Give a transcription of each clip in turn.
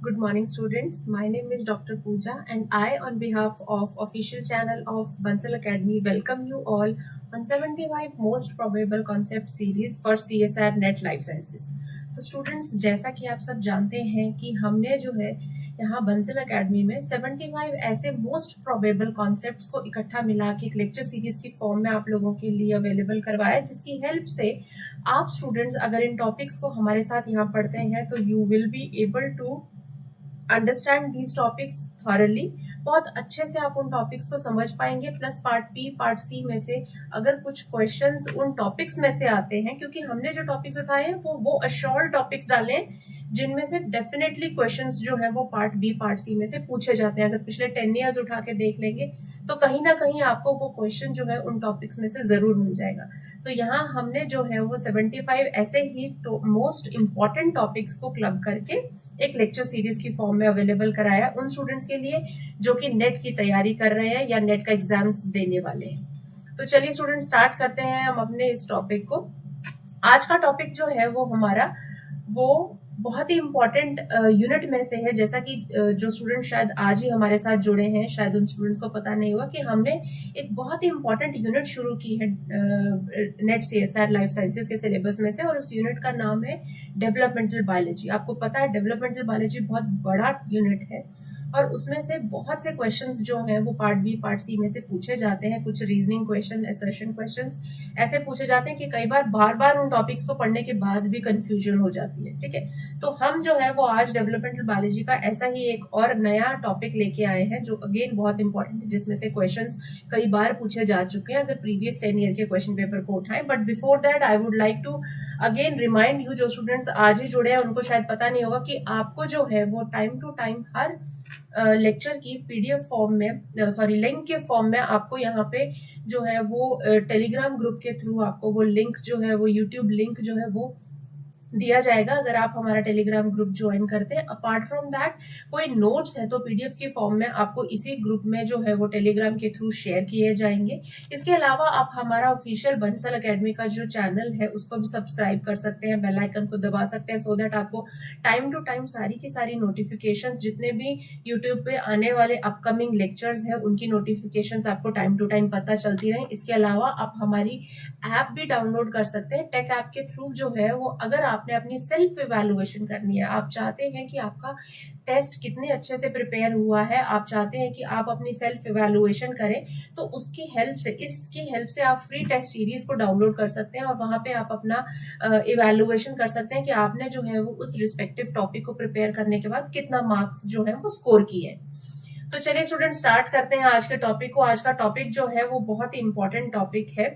Good morning, students. My name is Dr. Pooja, and I, on behalf of official channel of Bansal Academy, welcome you all on 75 most probable concept series for CSR Net Life Sciences. तो students, जैसा कि आप सब जानते हैं कि हमने जो है यहाँ बंसल अकेडमी में 75 ऐसे मोस्ट प्रोबेबल कॉन्सेप्ट्स को इकट्ठा मिला के एक लेक्चर सीरीज की फॉर्म में आप लोगों के लिए अवेलेबल करवाया, जिसकी हेल्प से आप स्टूडेंट्स अगर इन टॉपिक्स को हमारे साथ यहाँ पढ़ते हैं तो you will be able to understand these topics thoroughly. बहुत अच्छे से आप उन टॉपिक्स को समझ पाएंगे। Plus part B part C में से अगर कुछ क्वेश्चंस उन टॉपिक्स में से आते हैं, क्योंकि हमने जो टॉपिक्स उठाए हैं वो अश्योर्ड टॉपिक्स डाले हैं जिनमें से डेफिनेटली क्वेश्चंस जो है वो पार्ट बी पार्ट सी में से पूछे जाते हैं। अगर पिछले 10 ईयर्स उठा के देख लेंगे तो कहीं ना कहीं आपको वो क्वेश्चन जो है उन टॉपिक्स में से जरूर मिल जाएगा। तो यहाँ हमने जो है वो 75 ऐसे ही मोस्ट इंपॉर्टेंट टॉपिक्स को क्लब करके एक लेक्चर सीरीज की फॉर्म में अवेलेबल कराया उन स्टूडेंट्स के लिए जो कि नेट की तैयारी कर रहे हैं या नेट का एग्जाम्स देने वाले हैं। तो चलिए स्टूडेंट, स्टार्ट करते हैं हम अपने इस टॉपिक को। आज का टॉपिक जो है वो हमारा वो बहुत ही इम्पोर्टेंट यूनिट में से है। जैसा कि जो स्टूडेंट शायद आज ही हमारे साथ जुड़े हैं, शायद उन स्टूडेंट्स को पता नहीं होगा कि हमने एक बहुत ही इम्पोर्टेंट यूनिट शुरू की है नेट CSR लाइफ साइंसेज के सिलेबस में से, और उस यूनिट का नाम है डेवलपमेंटल बायोलॉजी। आपको पता है डेवलपमेंटल बायोलॉजी बहुत बड़ा यूनिट है और उसमें से बहुत से क्वेश्चंस जो हैं वो पार्ट बी पार्ट सी में से पूछे जाते हैं। कुछ रीजनिंग क्वेश्चन, असर्शन क्वेश्चंस ऐसे पूछे जाते हैं कि कई बार बार उन टॉपिक्स को पढ़ने के बाद भी कंफ्यूजन हो जाती है। ठीक है, तो हम जो है वो आज डेवलपमेंटल बायोलॉजी का ऐसा ही एक और नया टॉपिक लेके आए हैं जो अगेन बहुत इंपॉर्टेंट है, जिसमें से क्वेश्चंस कई बार पूछे जा चुके हैं अगर प्रीवियस 10 ईयर के क्वेश्चन पेपर को उठाएं। But before that I would like to again remind you, जो स्टूडेंट्स आज ही जुड़े हैं उनको शायद पता नहीं होगा कि आपको जो है वो टाइम टू टाइम हर लेक्चर की PDF फॉर्म में, लिंक के फॉर्म में आपको यहाँ पे जो है वो टेलीग्राम ग्रुप के थ्रू आपको वो लिंक जो है वो यूट्यूब लिंक जो है वो दिया जाएगा अगर आप हमारा टेलीग्राम ग्रुप ज्वाइन करते हैं। अपार्ट फ्रॉम दैट कोई नोट्स है तो PDF की फॉर्म में आपको इसी ग्रुप में जो है वो टेलीग्राम के थ्रू शेयर किए जाएंगे। इसके अलावा आप हमारा ऑफिशियल बंसल एकेडमी का जो चैनल है उसको भी सब्सक्राइब कर सकते हैं, बेल आइकन को दबा सकते हैं, सो दैट आपको टाइम टू टाइम सारी की सारी नोटिफिकेशन, जितने भी यूट्यूब पे आने वाले अपकमिंग लेक्चर्स है उनकी नोटिफिकेशन आपको टाइम टू टाइम पता चलती रहे। इसके अलावा आप हमारी ऐप भी डाउनलोड कर सकते हैं। टेक ऐप के थ्रू जो है वो अगर आपने अपनी सेल्फ इवैल्यूएशन करनी है, आप चाहते हैं कि आपका टेस्ट कितने अच्छे से प्रिपेयर हुआ है, आप चाहते हैं कि आप अपनी सेल्फ इवैल्यूएशन करें, तो उसकी हेल्प से, इसकी हेल्प से आप फ्री टेस्ट सीरीज को डाउनलोड कर सकते हैं और वहां पे आप अपना इवैल्यूएशन कर सकते हैं कि आपने जो है वो उस रिस्पेक्टिव टॉपिक को प्रिपेयर करने के बाद कितना मार्क्स जो है वो स्कोर किए। तो चलिए स्टूडेंट, स्टार्ट करते हैं आज के टॉपिक को। आज का टॉपिक जो है वो बहुत ही इंपॉर्टेंट टॉपिक है।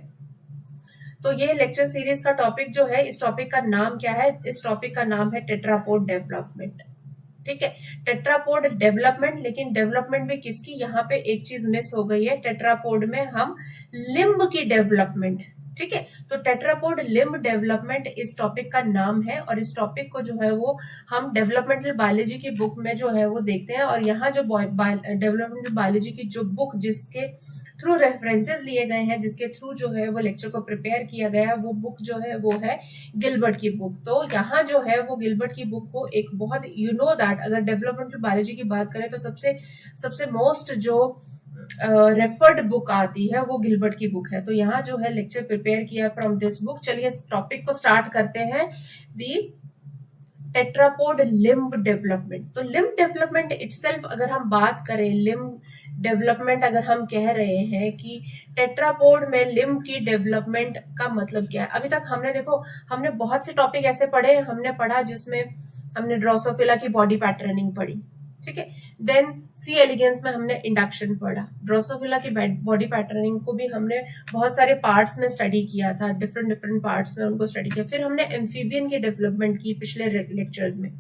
तो ये लेक्चर सीरीज का टॉपिक जो है, इस टॉपिक का नाम क्या है? इस टॉपिक का नाम है टेट्रापोड डेवलपमेंट। ठीक है, टेट्रापोड डेवलपमेंट। लेकिन डेवलपमेंट में किसकी? यहाँ पे एक चीज मिस हो गई है। टेट्रापोड में हम लिम्ब की डेवलपमेंट, ठीक है, तो टेट्रापोड लिम्ब डेवलपमेंट इस टॉपिक का नाम है और इस टॉपिक को जो है वो हम डेवलपमेंटल बायोलॉजी की बुक में जो है वो देखते हैं। और यहाँ जो डेवलपमेंटल बायोलॉजी की जो बुक जिसके थ्रू रेफरेंसेस लिए गए हैं, जिसके थ्रू जो है वो लेक्चर को प्रिपेयर किया गया है, वो बुक जो है वो है गिलबर्ट की बुक। तो यहाँ जो है वो गिलबर्ट की बुक को एक बहुत, यू नो दैट अगर डेवलपमेंटल बायोलॉजी की बात करें तो सबसे मोस्ट जो रेफर्ड बुक आती है वो गिलबर्ट की बुक है। तो यहाँ जो है लेक्चर प्रिपेयर किया फ्रॉम दिस बुक। चलिए इस टॉपिक को स्टार्ट करते हैं। दी टेट्रापोड लिम्ब डेवलपमेंट। तो लिम्ब डेवलपमेंट इटसेल्फ अगर हम बात करें, लिम्ब डेवलपमेंट अगर हम कह रहे हैं कि टेट्रापोड में लिम्ब की डेवलपमेंट का मतलब क्या है? अभी तक हमने बहुत से टॉपिक ऐसे पढ़े, हमने पढ़ा जिसमें हमने ड्रोसोफिला की बॉडी पैटर्निंग पढ़ी, ठीक है, देन सी एलिगेंस में हमने इंडक्शन पढ़ा, ड्रोसोफिला की बॉडी पैटर्निंग को भी हमने बहुत सारे पार्ट्स में स्टडी किया था, डिफरेंट पार्ट्स में उनको स्टडी किया। फिर हमने एम्फीबियन की डेवलपमेंट की पिछले लेक्चर्स में।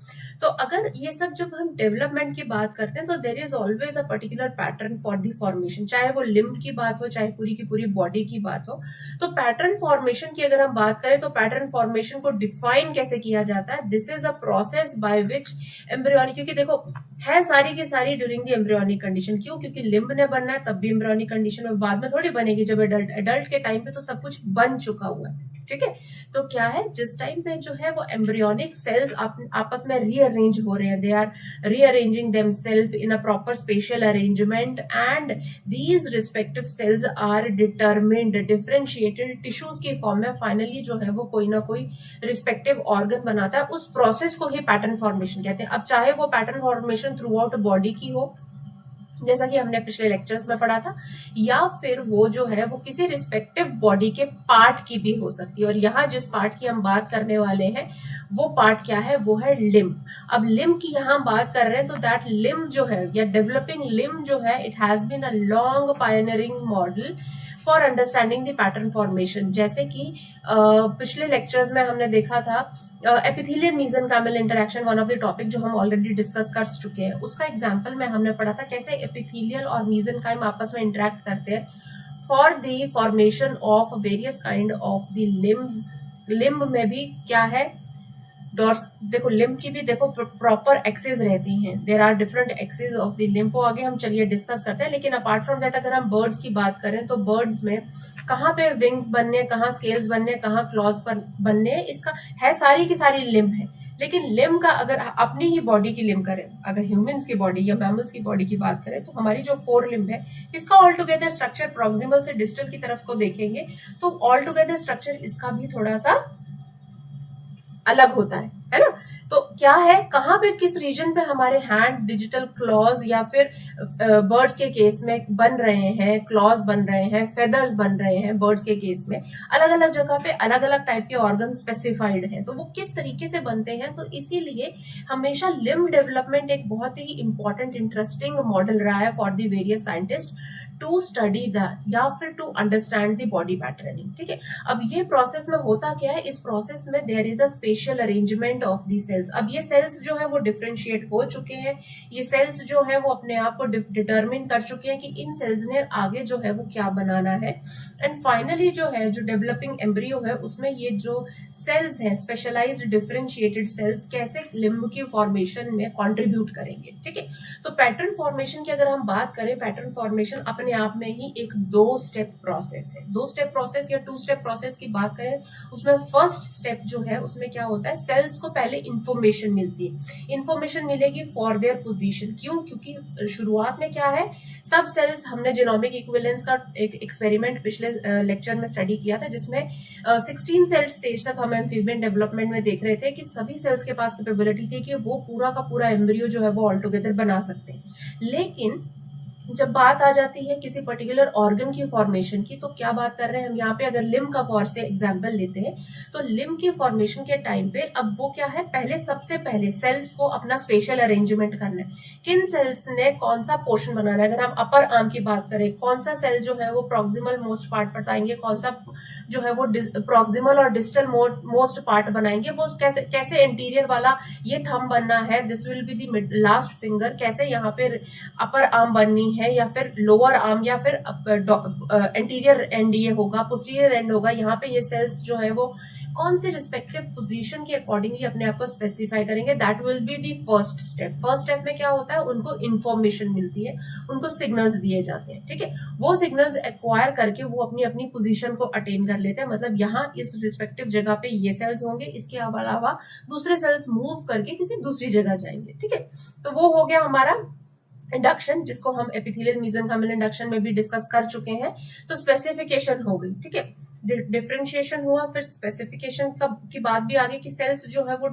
तो अगर ये सब जब हम डेवलपमेंट की बात करते हैं तो there is always a particular pattern for the formation, चाहे वो लिम्ब की बात हो, चाहे पूरी की पूरी बॉडी की बात हो। तो पैटर्न फॉर्मेशन की अगर हम बात करें तो पैटर्न फॉर्मेशन को डिफाइन कैसे किया जाता है? This is a process by which embryonic, क्योंकि देखो है सारी की सारी ड्यूरिंग द एम्ब्रियोनिक कंडीशन। क्यों? क्योंकि लिम्ब ने बनना है तब भी एम्ब्रियोनिक कंडीशन में, बाद में थोड़ी बनेगी। जब एडल्ट के टाइम पे तो सब कुछ बन चुका हुआ है। ठीक है। तो क्या है, जिस टाइम पे जो है वो एम्ब्रियोनिक सेल्स आपस में रीअरेंज हो रहे हैं, they are rearranging themselves in a proper special arrangement and these respective cells are determined differentiated tissues के फॉर्म में, फाइनली जो है वो कोई ना कोई रिस्पेक्टिव ऑर्गन बनाता है। उस प्रोसेस को ही पैटर्न फॉर्मेशन कहते हैं। अब चाहे वो pattern formation through out body की हो, जैसा कि हमने पिछले लेक्चर्स में पढ़ा था, या फिर वो जो है वो किसी रिस्पेक्टिव बॉडी के पार्ट की भी हो सकती है। और यहाँ जिस पार्ट की हम बात करने वाले हैं वो पार्ट क्या है, वो है लिम्ब। अब लिम्ब की यहाँ बात कर रहे हैं तो दैट लिम्ब जो है या डेवलपिंग लिम्ब जो है, it has been a long pioneering model for understanding the pattern formation. जैसे कि पिछले लेक्चर्स में हमने देखा था epithelial mesenchymal interaction, one of the topic जो हम ऑलरेडी डिस्कस कर चुके हैं। उसका एग्जांपल में हमने पढ़ा था कैसे एपिथेलियल और मेसेनकाइम आपस में इंटरेक्ट करते हैं for the formation of various kind of the limbs. Limb में भी क्या है, देखो लिम्ब की भी देखो प्रॉपर एक्सेस रहती हैं, there are different axes of the limb. वो आगे हम चलिए डिस्कस करते हैं। लेकिन अपार्ट फ्रॉम दैट अगर हम बर्ड्स की बात करें तो बर्ड्स में कहाँ पे विंग्स बनने, कहाँ स्केल्स बनने, कहाँ क्लॉज बनने, इसका है सारी की सारी लिम्ब है। लेकिन लिम्ब का अगर अपनी ही बॉडी की लिम्ब करें, अगर ह्यूमंस की बॉडी या मैमल्स की बॉडी की बात करें तो हमारी जो फोर लिम्ब है इसका ऑल टुगेदर स्ट्रक्चर प्रॉक्सिमल से डिस्टल की तरफ को देखेंगे तो ऑल टुगेदर स्ट्रक्चर इसका भी थोड़ा सा अलग होता है ना। तो क्या है, कहाँ पे किस रीजन पे हमारे हैंड डिजिटल क्लॉज या फिर बर्ड्स के केस में बन रहे हैं, क्लॉज बन रहे हैं, फेदर्स बन रहे हैं। बर्ड्स के केस में अलग अलग जगह पे अलग अलग टाइप के ऑर्गन स्पेसिफाइड हैं, तो वो किस तरीके से बनते हैं। तो इसीलिए हमेशा लिम्ब डेवलपमेंट एक बहुत ही इंपॉर्टेंट इंटरेस्टिंग मॉडल रहा है for the various scientist to study the या फिर to understand the body patterning. ठीक है, अब ये प्रोसेस में होता क्या है, इस प्रोसेस में there is a special arrangement of the cells. अब ये सेल्स जो है वो डिफरेंशिएट हो चुके हैं, ये सेल्स जो है वो अपने आप को डिटरमिन कर चुके हैं कि इन सेल्स ने आगे जो है वो क्या बनाना है। एंड फाइनली जो है जो डेवलपिंग एम्ब्रियो है उसमें ये जो सेल्स हैं, स्पेशलाइज्ड डिफरेंशिएटेड सेल्स, कैसे लिम्ब की फॉर्मेशन में कंट्रीब्यूट करेंगे। ठीक है, तो पैटर्न फॉर्मेशन की अगर हम बात करें, पैटर्न फॉर्मेशन अपने आप में ही एक 2 स्टेप प्रोसेस है। 2 स्टेप प्रोसेस या 2 स्टेप प्रोसेस की बात करें उसमें फर्स्ट स्टेप जो है उसमें क्या होता है, सेल्स को पहले इंफॉर्मेशन मिलती है। इंफॉर्मेशन मिलेगी फॉर देयर पोजीशन। क्यों? क्योंकि शुरुआत में क्या है, सब सेल्स, हमने जीनोमिक इक्विवेलेंस का एक एक्सपेरिमेंट पिछले लेक्चर में स्टडी किया था जिसमें 16 सेल स्टेज तक हम एम्फीबियन डेवलपमेंट में देख रहे थे कि सभी सेल्स के पास कैपेबिलिटी थी कि वो पूरा का पूरा एम्ब्रियो जो है वो ऑल टुगेदर बना सकते हैं। लेकिन जब बात आ जाती है किसी पर्टिकुलर ऑर्गन की फॉर्मेशन की, तो क्या बात कर रहे हैं हम यहाँ पे, अगर लिम्ब का फॉर से एग्जांपल लेते हैं तो लिम्ब के फॉर्मेशन के टाइम पे अब वो क्या है, पहले सबसे पहले सेल्स को अपना स्पेशल अरेंजमेंट करना है। किन सेल्स ने कौन सा पोर्शन बनाना है। अगर हम अपर आर्म की बात करें, कौन सा सेल जो है वो प्रॉक्सिमल मोस्ट पार्ट बताएंगे, कौन सा जो है वो प्रॉक्सिमल और डिस्टल मोस्ट पार्ट बनाएंगे, वो कैसे इंटीरियर वाला ये थंब बनना है, this will be the last finger, कैसे यहाँ पे अपर आर्म बननी है या फिर लोअर आर्म या फिर एंटीरियर एंड ये होगा, पोस्टीरियर एंड होगा। यहाँ पे ये सेल्स जो है वो कौन से रिस्पेक्टिव पोजीशन के अकॉर्डिंगली अपने आप को स्पेसिफाई करेंगे, that will be the first step. First step में क्या होता है, उनको इंफॉर्मेशन मिलती है, उनको सिग्नल्स दिए जाते हैं। ठीक है, वो सिग्नल्स एक्वायर करके वो अपनी अपनी पोजीशन को अटेन कर लेते हैं। मतलब यहाँ इस रिस्पेक्टिव जगह पे ये सेल्स होंगे, इसके अलावा दूसरे सेल्स मूव करके किसी दूसरी जगह जाएंगे। ठीक है, तो वो हो गया हमारा इंडक्शन, जिसको हम एपिथेलियल मेसेनकाइमल इंडक्शन में भी डिस्कस कर चुके हैं। तो स्पेसिफिकेशन हो गई। ठीक है, डिफरेंशिएशन हुआ, फिर स्पेसिफिकेशन की बात भी आ गई कि सेल्स जो है वो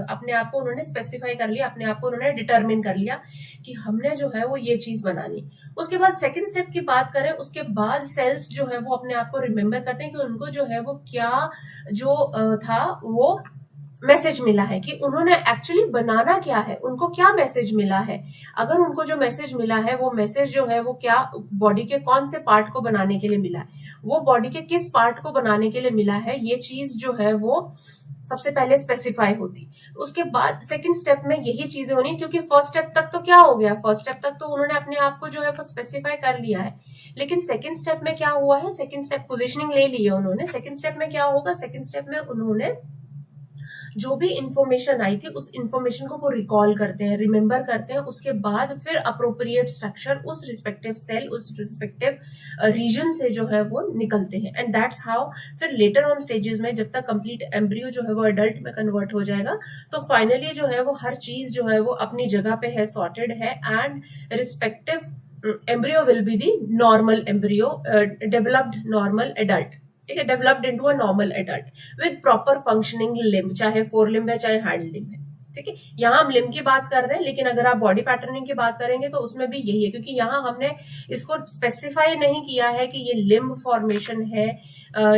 अपने आप को उन्होंने स्पेसिफाई कर लिया, अपने आप को उन्होंने डिटरमिन कर लिया कि हमने जो है वो ये चीज बनानी। उसके बाद सेकंड स्टेप की बात करें, उसके बाद सेल्स जो है वो अपने आप को रिमेम्बर करते हैं कि उनको जो है वो क्या जो था वो मैसेज मिला है, कि उन्होंने एक्चुअली बनाना क्या है, उनको क्या मैसेज मिला है। अगर उनको जो मैसेज मिला है वो मैसेज जो है वो क्या बॉडी के कौन से पार्ट को बनाने के लिए मिला है, वो बॉडी के किस पार्ट को बनाने के लिए मिला है, ये चीज जो है वो सबसे पहले स्पेसिफाई होती। उसके बाद सेकंड स्टेप में यही चीजें होनी, क्योंकि फर्स्ट स्टेप तक तो क्या हो गया, फर्स्ट स्टेप तक तो उन्होंने अपने आप को जो है वो स्पेसिफाई कर लिया है। लेकिन सेकंड स्टेप में क्या हुआ है, सेकंड स्टेप पोजीशनिंग ले ली है उन्होंने। सेकंड स्टेप में क्या होगा, सेकंड स्टेप में उन्होंने जो भी इंफॉर्मेशन आई थी उस इंफॉर्मेशन को वो रिकॉल करते हैं, रिमेंबर करते हैं, उसके बाद फिर अप्रोप्रिएट स्ट्रक्चर उस रिस्पेक्टिव सेल, उस रिस्पेक्टिव रीजन से जो है वो निकलते हैं। एंड दैट्स हाउ फिर लेटर ऑन स्टेजेस में जब तक कंप्लीट एम्ब्रियो जो है वो एडल्ट में कन्वर्ट हो जाएगा तो फाइनली जो है वो हर चीज जो है वो अपनी जगह पे है, सॉर्टेड है, and respective embryo will be the normal embryo, developed normal adult, ठीक है, developed into a normal adult with proper functioning limb, चाहे फोर लिम्ब है चाहे हैंड लिम्ब है, ठीक है। यहाँ हम लिम्ब की बात कर रहे हैं, लेकिन अगर आप बॉडी पैटर्निंग की बात करेंगे तो उसमें भी यही है, क्योंकि यहाँ हमने इसको स्पेसिफाई नहीं किया है कि ये लिम्ब फॉर्मेशन है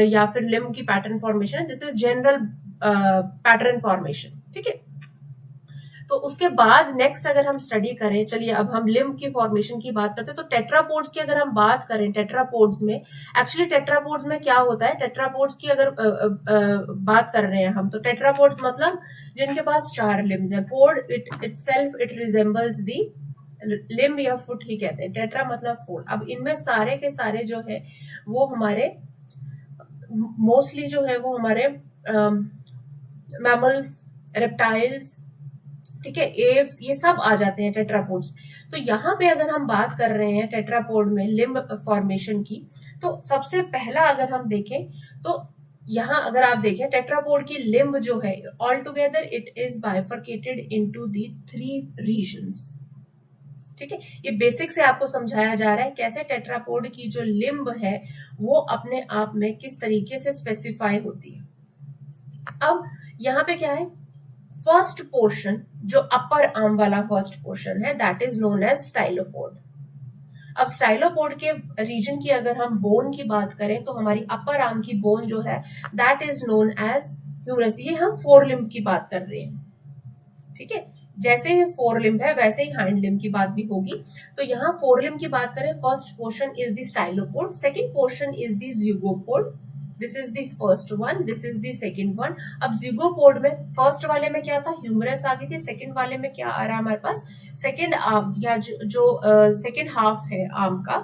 या फिर लिम्ब की पैटर्न फॉर्मेशन है। This is general pattern formation, ठीक है। तो उसके बाद नेक्स्ट अगर हम स्टडी करें, चलिए अब हम लिम्ब की फॉर्मेशन की बात करते हैं। तो टेट्रापोड्स की अगर हम बात करें, टेट्रापोड्स में एक्चुअली टेट्रापोड्स में क्या होता है, टेट्रापोड्स की अगर बात कर रहे हैं हम, तो टेट्रापोड्स मतलब जिनके पास 4 लिम्स है। Pod itself it resembles the limb या फुट ही कहते हैं, टेट्रा मतलब 4। अब इनमें सारे के सारे जो है वो हमारे मोस्टली जो है वो हमारे मैमल्स, रेप्टाइल्स, ठीक है, एव्स, ये सब आ जाते हैं टेट्रापोड्स। तो यहाँ पे अगर हम बात कर रहे हैं टेट्रापोड में लिम्ब फॉर्मेशन की, तो सबसे पहला अगर हम देखें तो यहाँ अगर आप देखें टेट्रापोड की लिम्ब जो है all together it is bifurcated into the 3 regions, ठीक है। ये बेसिक से आपको समझाया जा रहा है कैसे टेट्रापोड की जो लिम्ब है वो अपने आप में किस तरीके से स्पेसिफाई होती है। अब यहाँ पे क्या है, फर्स्ट पोर्शन जो अपर आर्म वाला फर्स्ट पोर्शन है दैट इज नोन एज स्टाइलोपोड। अब स्टाइलोपोड के रीजन की अगर हम बोन की बात करें तो हमारी अपर आर्म की बोन जो है that is known as humerus. ये हम फोर लिम्ब की बात कर रहे हैं, ठीक है। जैसे ही फोर लिम्ब है वैसे ही हैंड लिम्ब की बात भी होगी। तो यहाँ फोर लिम्ब की बात करें, first portion is the stylopod, second portion is the zeugopod, this is the first one, this is the second one. अब ज़िगोपोड में फर्स्ट वाले में क्या था, ह्यूमरस आ गई थी, सेकेंड वाले में क्या आ रहा है हमारे पास, सेकेंड आर्म या जो सेकेंड हाफ है आर्म का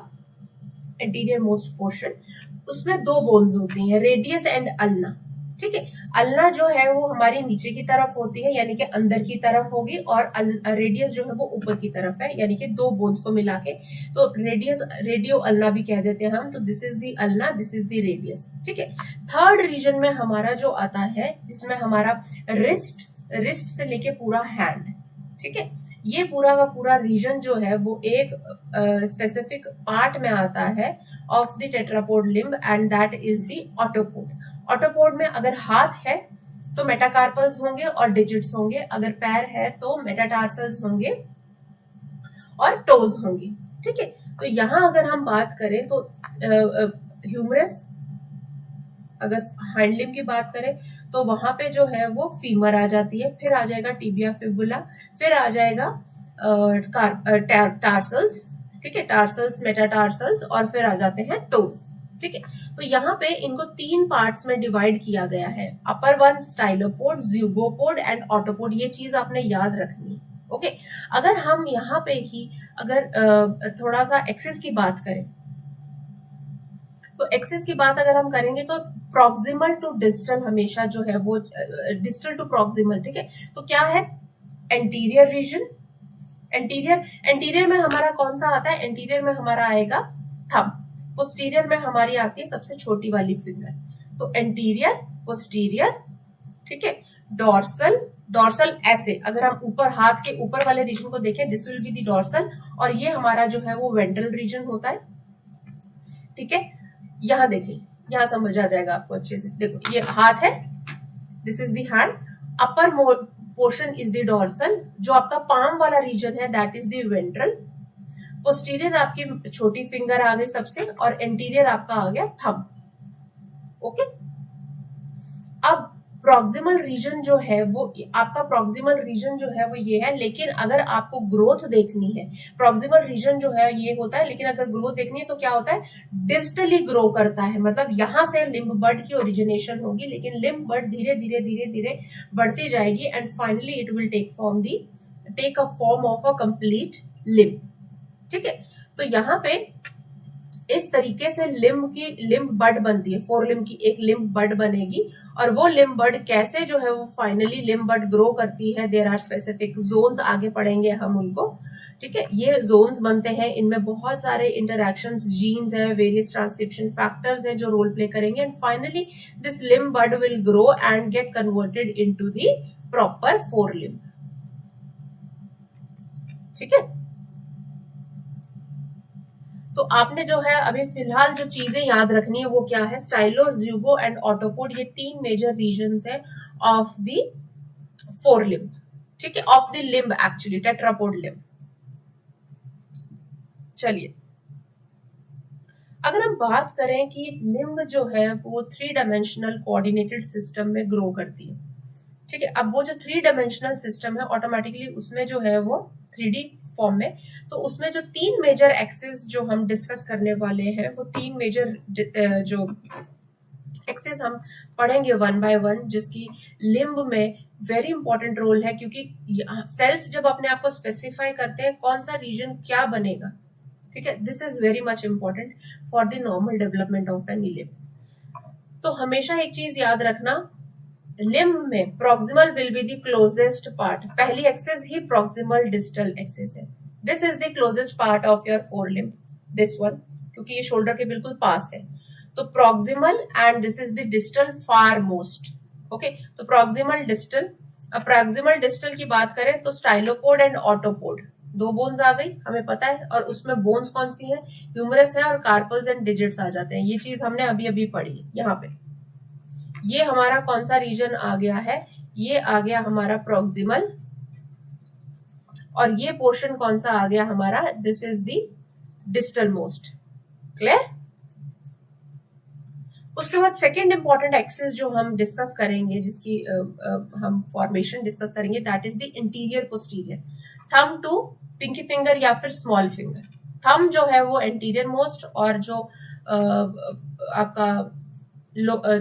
एंटीरियर मोस्ट पोर्शन, उसमें 2 बोन्स होती हैं, रेडियस एंड अल्ना, ठीक है। अल्ना जो है वो हमारी नीचे की तरफ होती है यानी कि अंदर की तरफ होगी, और रेडियस जो है वो ऊपर की तरफ है यानी कि 2 बोन्स को मिला के, तो रेडियस रेडियो अल्ना भी कह देते हैं हम। तो this is the ulna, this is the radius, ठीक है। थर्ड रीजन में हमारा जो आता है जिसमें हमारा रिस्ट से लेके पूरा हैंड, ठीक है, ये पूरा का पूरा रीजन जो है वो एक स्पेसिफिक पार्ट में आता है of the tetrapod limb and that is the autopod. Autopod में अगर हाथ है तो मेटाकार्पल्स होंगे और डिजिट्स होंगे, अगर पैर है तो मेटाटार्सल्स होंगे और टोज होंगे, ठीक है। तो यहाँ अगर हम बात करें तो ह्यूमरस, अगर हैंड लिम्ब की बात करें तो वहां पे जो है वो फीमर आ जाती है, फिर आ जाएगा टिबिया फिबुला, फिर आ जाएगा टार्सल्स, ठीक है, टार्सल्स, मेटाटार्सल्स, और फिर आ जाते हैं टोज, ठीक है। तो यहाँ पे इनको 3 पार्ट्स में डिवाइड किया गया है, अपर वन स्टाइलोपोड, ज़िगोपोड एंड ऑटोपोड। ये चीज आपने याद रखनी है, ओके। अगर हम यहाँ पे ही अगर थोड़ा सा एक्सिस की बात करें, तो एक्सिस की बात अगर हम करेंगे तो प्रॉक्सिमल टू डिस्टल हमेशा जो है वो डिस्टल टू प्रॉक्सिमल, ठीक है। तो क्या है, एंटीरियर रीजन, एंटीरियर में हमारा कौन सा आता है, एंटीरियर में हमारा आएगा थंब, पोस्टीरियर में हमारी आती है सबसे छोटी वाली फिंगर। तो एंटीरियर, पोस्टीरियर, ठीक है, डॉर्सल, डॉर्सल ऐसे अगर हम ऊपर हाथ के ऊपर वाले रीजन को देखें this will be the dorsal, और ये हमारा जो है वो वेंट्रल रीजन होता है, ठीक है। यहाँ देखिए, यहाँ समझ आ जाएगा आपको अच्छे से, देखो ये हाथ है, this is the hand, upper portion is the dorsal, जो आपका पाम वाला रीजन है that is the ventral, posterior आपकी छोटी फिंगर आ गई सबसे, और एंटीरियर आपका आ गया थंब, ओके। अब प्रॉक्सिमल रीजन जो है वो आपका प्रॉक्सिमल रीजन जो है वो ये है, लेकिन अगर आपको ग्रोथ देखनी है, प्रॉक्सिमल रीजन जो है ये होता है, लेकिन अगर ग्रोथ देखनी है तो क्या होता है, डिस्टली ग्रो करता है, मतलब यहां से लिम्ब बड की ओरिजिनेशन होगी, लेकिन लिम्ब बड धीरे धीरे धीरे धीरे बढ़ती जाएगी and finally it will take a form of a complete limb, ठीक है। तो यहाँ पे इस तरीके से लिम्ब बड बनती है, फोर लिम्ब की एक लिम्ब बड बनेगी। और वो लिम्ब बड कैसे जो है वो फाइनली लिम्ब बड ग्रो करती है, देयर आर स्पेसिफिक जोन्स, आगे पढ़ेंगे हम उनको। ठीक है, ये जोन्स बनते हैं, इनमें बहुत सारे इंटरैक्शंस, जीन्स है, वेरियस ट्रांसक्रिप्शन फैक्टर्स है जो रोल प्ले करेंगे, and finally this limb bud will grow and get converted into the proper fore limb. ठीक है, तो आपने जो है अभी फिलहाल जो चीजें याद रखनी है वो क्या है, स्टाइलो, ज़्यूगो एंड ऑटोपोड, ये तीन मेजर रीजन्स है ऑफ द फोर लिम्ब। ठीक है, of the limb actually, tetrapod limb. चलिए, अगर हम बात करें कि लिम्ब जो है वो थ्री डायमेंशनल कोऑर्डिनेटेड सिस्टम में ग्रो करती है। ठीक है, अब वो जो थ्री डायमेंशनल सिस्टम है ऑटोमेटिकली उसमें जो है वो 3D फॉर्म में, तो उसमें जो तीन मेजर एक्सिस जो हम डिस्कस करने वाले हैं, वो तीन मेजर जो एक्सिस हम पढ़ेंगे वन बाय वन, जिसकी लिम्ब में वेरी इंपॉर्टेंट रोल है, क्योंकि सेल्स जब अपने आप को स्पेसिफाई करते हैं कौन सा रीजन क्या बनेगा, ठीक है, this is very much important for the normal development of any limb. तो हमेशा एक चीज याद रखना, लिम्ब में proximal will be the closest part, पहली एक्सिस ही प्रॉक्सिमल डिस्टल एक्सिस है, this is the closest part of your four limb, this one, क्योंकि ये शोल्डर के बिल्कुल पास है, तो proximal and this is the distal far most. Okay, तो proximal distal, अब प्रॉक्सिमल डिस्टल की बात करें तो स्टाइलोपोड एंड ऑटोपोड, दो बोन्स आ गई हमें पता है, और उसमें बोन्स कौन सी है, ह्यूमरस है और कार्पल्स एंड डिजिट्स आ जाते हैं, ये चीज हमने अभी अभी पढ़ी। यहाँ पे ये हमारा कौन सा रीजन आ गया है, ये आ गया हमारा प्रॉक्सिमल, और ये पोर्शन कौन सा आ गया हमारा, this is the distal most. Clear? उसके बाद सेकेंड इंपॉर्टेंट एक्सिस जो हम डिस्कस करेंगे, जिसकी हम फॉर्मेशन डिस्कस करेंगे, that is the interior posterior, thumb to pinky finger या फिर स्मॉल फिंगर। थंब जो है वो एंटीरियर मोस्ट, और जो आपका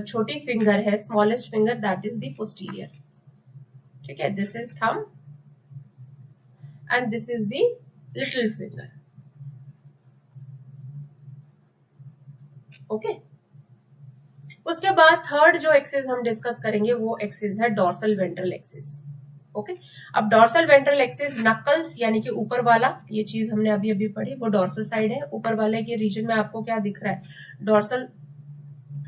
छोटी फिंगर है, smallest finger, that is the posterior. ठीक है, this is thumb and this is the little finger. Okay, उसके बाद थर्ड जो एक्सिस हम डिस्कस करेंगे वो एक्सिस है डॉर्सल वेंट्रल एक्सिस। ओके, अब डॉर्सल वेंट्रल एक्सिस, नकल्स यानी कि ऊपर वाला, ये चीज हमने अभी अभी पढ़ी, वो डॉर्सल साइड है, ऊपर वाले के रीजन में आपको क्या दिख रहा है, डॉर्सल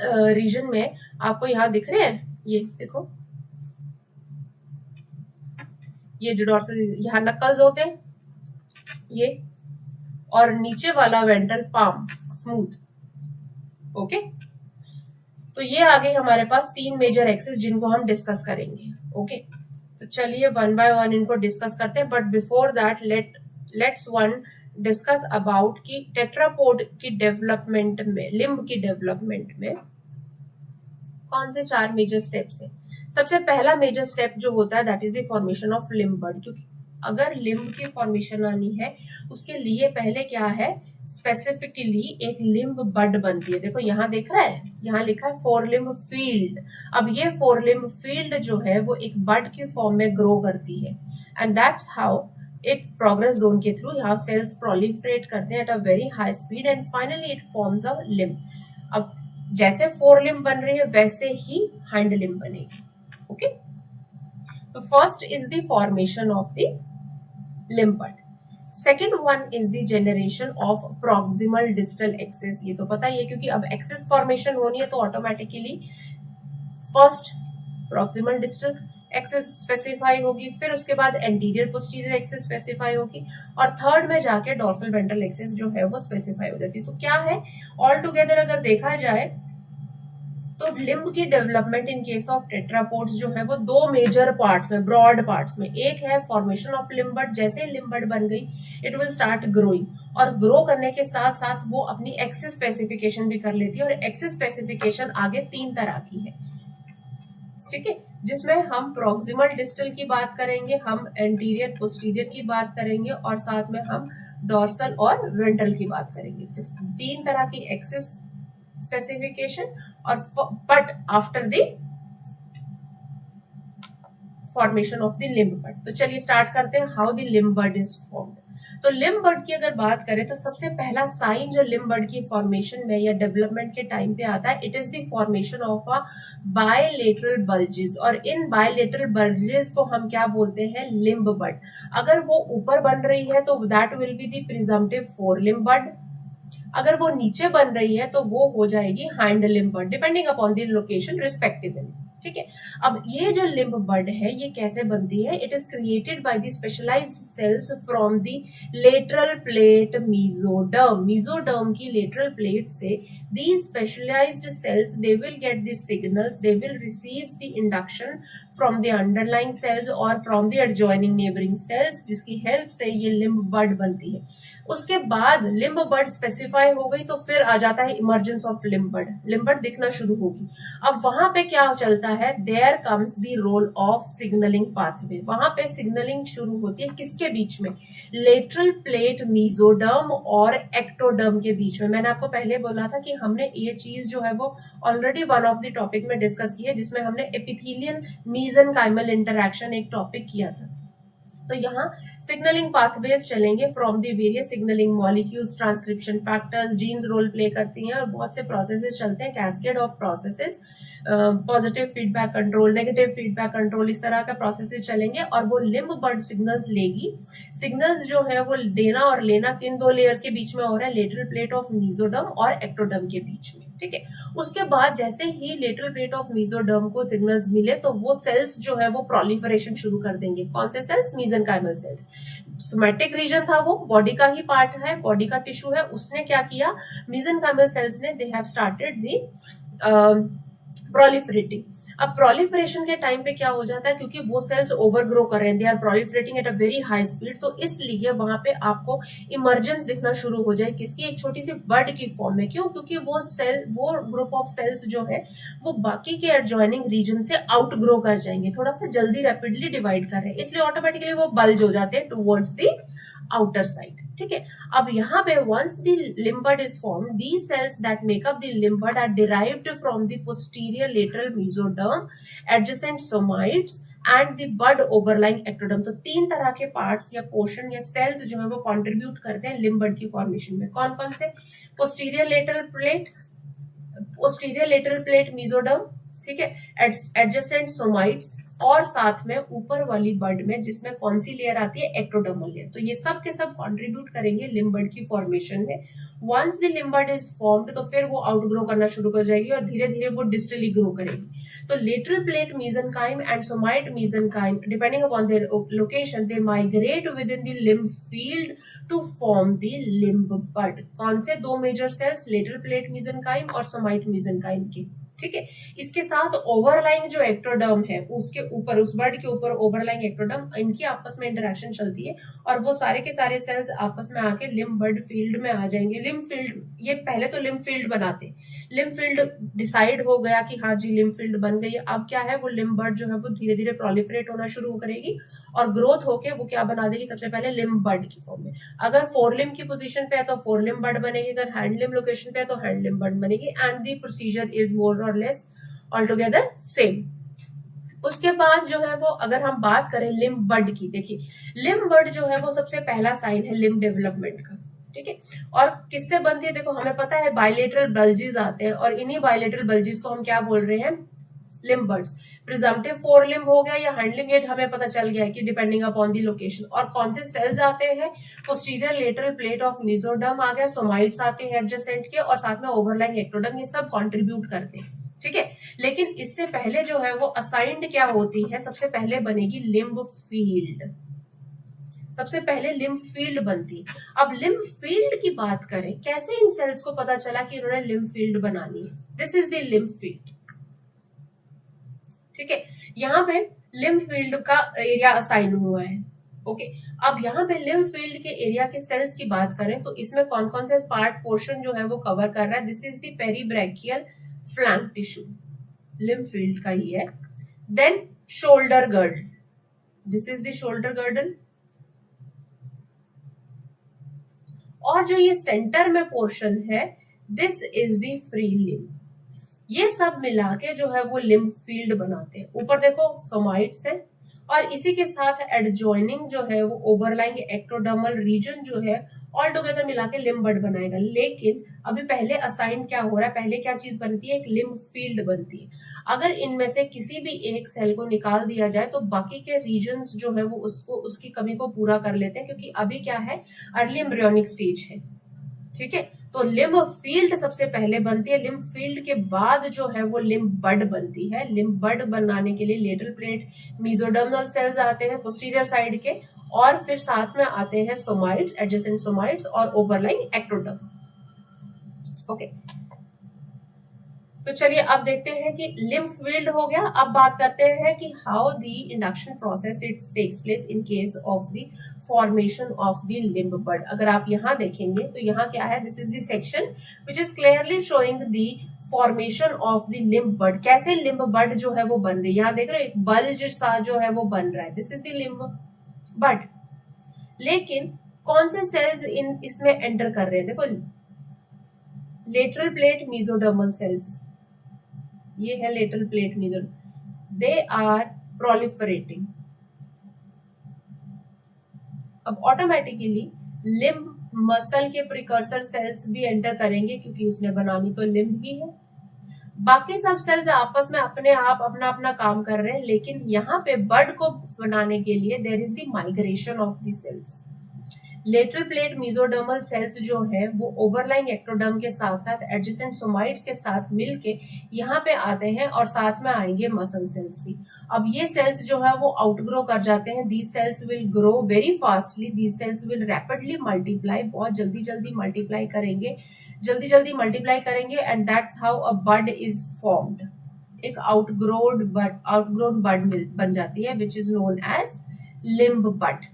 रीजन में आपको यहाँ दिख रहे हैं, ये देखो, ये जो डॉर्सल, यहाँ नकल्स होते हैं ये, और नीचे वाला वेंट्रल पाम स्मूथ। ओके, तो ये आ गई हमारे पास तीन मेजर एक्सिस जिनको हम डिस्कस करेंगे। ओके, तो चलिए वन बाय वन इनको डिस्कस करते हैं, but before that let's one discuss about कि टेट्रापोड की डेवलपमेंट में, लिम्ब की डेवलपमेंट में कौन से चार मेजर स्टेप्स हैं। सबसे पहला मेजर स्टेप जो होता है that is the formation of limb bud, क्योंकि अगर लिम्ब की फॉर्मेशन आनी है उसके लिए पहले क्या है, स्पेसिफिकली एक लिम्ब बड बनती है। देखो यहाँ देख रहा है, यहाँ लिखा है फोर लिम्ब फील्ड। अब ये फोर लिम्ब फील्ड जो है वो एक बड की फॉर्म में ग्रो करती है, and that's how it progress zone के थ्रू यहाँ सेल्स प्रोलिफरेट करते हैं at a very high speed, and finally it forms a limb. अब जैसे फोर लिम्ब बन रही है वैसे ही हाइंड लिम्ब बनेगी। ओके, तो first is the formation of the limb bud, second one is the generation of proximal distal axis. ये तो पता ही है, क्योंकि अब एक्सिस फॉर्मेशन होनी है तो automatically first proximal distal axis specify होगी, फिर उसके बाद एंटीरियर पोस्टीरियर एक्सिस स्पेसिफाई होगी, और थर्ड में जाके डॉर्सल वेंट्रल एक्सिस जो है वो स्पेसिफाई हो जाती है। तो क्या है, ऑल टुगेदर अगर देखा जाए तो लिम्ब की development in case of tetrapods जो है वो दो मेजर पार्ट्स में, ब्रॉड पार्ट्स में, एक है फॉर्मेशन ऑफ लिम्ब बड, जैसे लिम्ब बड बन गई इट विल स्टार्ट ग्रोइंग, और ग्रो करने के साथ साथ वो अपनी एक्सिस स्पेसिफिकेशन भी कर लेती है, और एक्सिस स्पेसिफिकेशन आगे तीन तरह की है। ठीक है, जिसमें हम प्रॉक्सिमल डिस्टल की बात करेंगे, हम एंटीरियर पोस्टीरियर की बात करेंगे, और साथ में हम डॉर्सल और वेंट्रल की बात करेंगे। तो तीन तरह की एक्सिस स्पेसिफिकेशन, और but after the formation of the limb bud. तो चलिए स्टार्ट करते हैं how the limb bud is formed. तो लिम्ब बड की अगर बात करें तो सबसे पहला साइन जो लिम्ब बड की फॉर्मेशन में या डेवलपमेंट के टाइम पे आता है, it is the formation of a bilateral bulges, और इन बायलेटरल बल्जेस को हम क्या बोलते हैं, लिम्ब बड। अगर वो ऊपर बन रही है तो that will be the presumptive fore limb bud, अगर वो नीचे बन रही है तो वो हो जाएगी hind limb bud, depending upon the location respectively. ठीक है, अब ये जो लिम्ब बड है ये कैसे बनती है, it is created by the specialised cells from the lateral plate mesoderm. Mesoderm की लेटरल प्लेट से these specialized cells, they will get the signals, they will receive the induction from the underlying cells or from the adjoining neighboring cells, जिसकी help से ये limb बड बनती है। उसके बाद limb बड specify हो गई तो फिर आ जाता है emergence of limb bud, limb bud दिखना शुरू होगी। अब वहां पे क्या चलता है, there comes the role of signalling pathway. वहां पे सिग्नलिंग शुरू होती है किसके बीच में, लेटरल प्लेट मेसोडर्म और एक्टोडर्म के बीच में। मैंने आपको पहले बोला था कि हमने ये चीज जो है वो already one of the topic में डिस्कस की है, जिसमें हमने एपिथेलियल मेसेनकाइमल इंटरैक्शन एक टॉपिक किया था। तो यहाँ सिग्नलिंग पाथवेज चलेंगे from the various signalling molecules, transcription factors, genes role play करती हैं और बहुत से प्रोसेसेस चलते हैं, cascade of processes, positive feedback control, negative feedback control, इस तरह का प्रोसेसेस चलेंगे और वो लिम्ब बड सिग्नल्स लेगी। सिग्नल्स जो है वो देना और लेना किन दो लेयर्स के बीच में हो रहा है, लेटरल प्लेट ऑफ मेसोडर्म और एक्टोडर्म के बीच में। ठीक है, उसके बाद जैसे ही लेटरल प्लेट ऑफ मेसोडर्म को सिग्नल्स मिले तो वो सेल्स जो है वो प्रोलिफरेशन शुरू कर देंगे। कौन से cells, mesenchymal cells. Somatic region था वो, बॉडी का ही पार्ट है, बॉडी का टिश्यू है, उसने क्या किया, मेसेनकाइमल सेल्स ने they have started the proliferating. अब प्रोलिफरेशन के टाइम पे क्या हो जाता है, क्योंकि वो सेल्स ओवरग्रो कर रहे हैं, they are proliferating at a very high speed, तो इसलिए वहां पे आपको इमर्जेंस दिखना शुरू हो जाए किसकी, एक छोटी सी बड की फॉर्म में। क्यों, क्योंकि वो ग्रुप ऑफ सेल्स जो है वो बाकी के एडजॉइनिंग रीजन से आउटग्रो कर जाएंगे, थोड़ा सा जल्दी रैपिडली डिवाइड कर रहे हैं, इसलिए ऑटोमेटिकली वो बल्ज हो जाते हैं टुवर्ड्स द आउटर साइड। ठीक है, अब यहाँ पे once the limb bud is formed, these cells that make up the limb bud are derived from the posterior lateral mesoderm, adjacent somites and the bud overlying ectoderm। तो तीन तरह के parts या पोर्शन या सेल्स जो है वो contribute करते हैं लिम्ब बड की फॉर्मेशन में। कौन कौन से, पोस्टीरियर लेटरल प्लेट मेसोडर्म, ठीक है, एडजेसेंट सोमाइट्स और साथ में ऊपर वाली बड में जिसमें कौन सी लेयर आती है, एक्टोडर्मल लेयर। तो ये सब के सब कंट्रीब्यूट करेंगे लिम्ब बड की फॉर्मेशन में। Once the limb bud is formed तो फिर वो आउटग्रो करना शुरू कर जाएगी और धीरे धीरे वो डिस्टली ग्रो करेगी। तो lateral plate mesenchyme and somite mesenchyme, depending upon their location, they migrate within the limb field to form the limb bud. कौन से दो major cells, lateral plate mesenchyme और सोमाइट मेसेनकाइम की। ठीक है, इसके साथ ओवरलाइंग जो एक्टोडर्म है उसके ऊपर, उस बर्ड के ऊपर ओवरलाइंग एक्टोडर्म, इनकी आपस में इंटरेक्शन चलती है और वो सारे के सारे सेल्स आपस में आके लिम्ब बड फील्ड में आ जाएंगे। लिम्ब फील्ड, ये पहले तो लिम्ब फील्ड बनाते, लिम्ब फील्ड डिसाइड हो गया कि हाँ जी लिम्ब फील्ड बन गई है। अब क्या है, वो लिम्ब बड जो है वो धीरे धीरे प्रोलिफरेट होना शुरू करेगी और ग्रोथ होके वो क्या बना देगी, सबसे पहले लिम्ब बड की फॉर्म में। अगर फोर लिम्ब की पोजीशन पे है तो फोर लिम्ब बड बनेगी, अगर हैंड लिम्ब लोकेशन पे है तो हैंड लिम्ब बड बनेगी, and the procedure is more और लेस ऑलटुगेदर सेम। उसके बाद जो है वो अगर हम बात करें लिम्ब बड की, देखिए लिम्ब बड जो है वो सबसे पहला साइन है लिम्ब डेवलपमेंट का। ठीक है, और किससे बनती है, देखो हमें पता है बायलेटरल बल्जेस आते हैं और इन्हीं बायलेटरल बल्जेस को हम क्या बोल रहे हैं, limb buds. Presumptive fore limb हो गया या हैंड लिम्ब, ये हमें पता चल गया है कि डिपेंडिंग अपॉन द लोकेशन। और कौन से सेल्स आते हैं, posterior lateral plate of mesoderm आ गया, सोमाइट्स आते हैं एडजेसेंट के, और साथ में ओवरलाइंग एक्टोडर्म, ये सब कंट्रीब्यूट करते हैं। ठीक है, लेकिन इससे पहले जो है वो असाइंड क्या होती है, सबसे पहले बनेगी लिम्ब फील्ड, सबसे पहले लिम्ब फील्ड बनती है। अब लिम्ब फील्ड की बात करें, कैसे इन सेल्स को पता चला कि इन्होंने लिम्ब फील्ड बनानी है, this is the limb field. ठीक है, यहाँ पे लिम्ब फील्ड का एरिया असाइन हुआ है। ओके, अब यहाँ पे लिम्ब फील्ड के एरिया के सेल्स की बात करें तो इसमें कौन कौन से पार्ट पोर्शन जो है वो कवर कर रहा है, this is the peribrachial flank tissue, limb field का ही है। Then shoulder girdle, this is the shoulder girdle, और जो ये सेंटर में पोर्शन है this is the free limb. ये सब मिला के जो है वो लिम्ब फील्ड बनाते हैं। ऊपर देखो सोमाइट्स है और इसी के साथ एडजॉइनिंग जो है वो ओवरलाइंग एक्टोडर्मल रीजन जो है ऑल टुगेदर मिला के लिम्ब बड बनाएगा। लेकिन अभी पहले असाइन क्या हो रहा है, पहले क्या चीज बनती है, एक लिम्ब फील्ड बनती है। अगर इनमें से किसी भी एक सेल को निकाल दिया जाए तो बाकी के रीजन्स जो है वो उसको उसकी कमी को पूरा कर लेते हैं, क्योंकि अभी क्या है, अर्ली एम्ब्रियोनिक स्टेज है। ठीक है, तो लिम्ब फील्ड सबसे पहले बनती है। लिम्ब फील्ड के बाद जो है वो लिम्ब बड बनती है। लिम्ब बड बनाने के लिए लेटरल प्लेट मेसोडर्मल सेल्स आते हैं पोस्टीरियर साइड के, और फिर साथ में आते हैं सोमाइट्स, एडजेसेंट सोमाइट्स और ओवरलाइंग एक्टोडर्म। ओके, तो चलिए अब देखते हैं कि लिम्फ फील्ड हो गया। अब बात करते हैं कि how the induction process it takes place in case of the formation of the limb bud. अगर आप यहाँ देखेंगे तो यहाँ क्या है, this is the section which is clearly showing the formation of the limb bud. कैसे लिम्ब बड जो है वो बन रही है, यहाँ देख रहे हो एक बल्ज सा जो है वो बन रहा है, this is the limb bud. लेकिन कौन से सेल्स इसमें एंटर कर रहे हैं, देखो लेटरल प्लेट मेसोडर्मल सेल्स, ये है lateral plate mesoderm, they are proliferating. अब ऑटोमेटिकली लिम्ब मसल के प्रिकर्सर सेल्स भी एंटर करेंगे, क्योंकि उसने बनानी तो लिम्ब ही है। बाकी सब सेल्स आपस में अपने आप अपना अपना काम कर रहे हैं, लेकिन यहाँ पे बड को बनाने के लिए there is the migration of the cells. Lateral plate mesodermal cells जो है वो ओवरलाइंग एक्टोडर्म के साथ साथ एडजेसेंट सोमाइट्स के साथ मिलके यहाँ पे आते हैं, और साथ में आएंगे मसल सेल्स भी। अब ये सेल्स जो है वो आउटग्रो कर जाते हैं। These cells will grow very fastly, these cells will rapidly multiply, बहुत जल्दी जल्दी मल्टीप्लाई करेंगे, जल्दी जल्दी मल्टीप्लाई करेंगे, and that's how a bud is formed. एक आउटग्रोन बड बन जाती है, which is known as limb bud.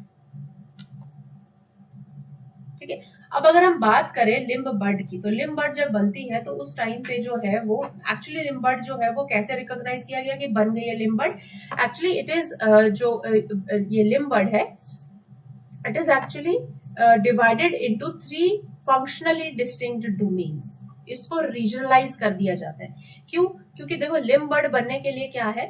ठीक है, अब अगर हम बात करें लिम्ब बड की, तो लिम्ब बड जब बनती है तो उस टाइम पे जो है वो एक्चुअली लिम्ब बड जो है वो कैसे रिकॉग्नाइज किया गया कि बन गई है लिम्ब बड। एक्चुअली इट इज ये लिम्ब बड है, it is actually divided into 3 functionally distinct domains. इसको रीजनलाइज कर दिया जाता है। क्यों? क्योंकि देखो लिम्ब बड बनने के लिए क्या है,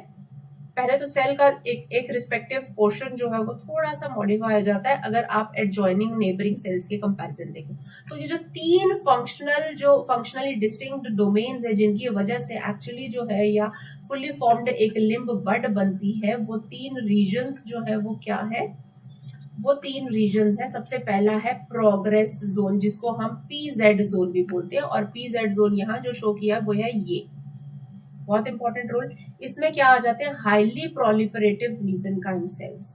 पहले तो सेल का एक रिस्पेक्टिव पोर्शन जो है वो थोड़ा सा मॉडिफाई हो जाता है। अगर आप एडजॉइनिंग नेबरिंग सेल्स के कंपैरिजन देखें तो ये जो 3 फंक्शनली डिस्टिंक्ट डोमेन्स है, जिनकी वजह से एक्चुअली जो है या फुली फॉर्म्ड एक लिम्ब बड बनती है, वो 3 रीजन्स जो है वो क्या है, वो 3 रीजन्स है। सबसे पहला है प्रोग्रेस जोन, जिसको हम पीजेड जोन भी बोलते हैं, और पीजेड जोन यहाँ जो शो किया वो है ये, बहुत इंपॉर्टेंट रोल। इसमें क्या आ जाते हैं, हाईली प्रोलिफरेटिव मेसेनकाइम सेल्स,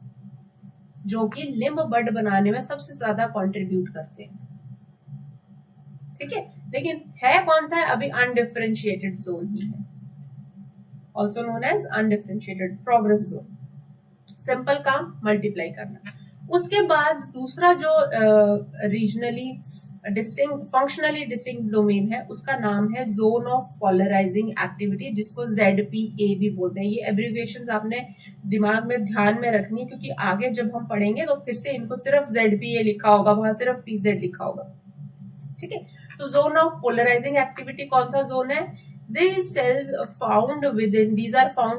जो कि लिम्ब बड बनाने में सबसे ज्यादा कंट्रीब्यूट करते हैं। ठीक है, लेकिन है कौन सा है, अभी अनडिफरेंशिएटेड जोन ही है, also known as undifferentiated progress zone. Simple काम मल्टीप्लाई करना। उसके बाद दूसरा जो regionally distinct functionally distinct domain है, उसका नाम है जोन ऑफ पोलराइजिंग एक्टिविटी, जिसको ZPA भी बोलते हैं। ये एब्रीविएशंस आपने दिमाग में ध्यान में रखनी है, क्योंकि आगे जब हम पढ़ेंगे तो फिर से इनको सिर्फ ZPA लिखा होगा, वहां सिर्फ PZ लिखा होगा। ठीक है, तो जोन ऑफ पोलराइजिंग एक्टिविटी कौन सा जोन है, these are found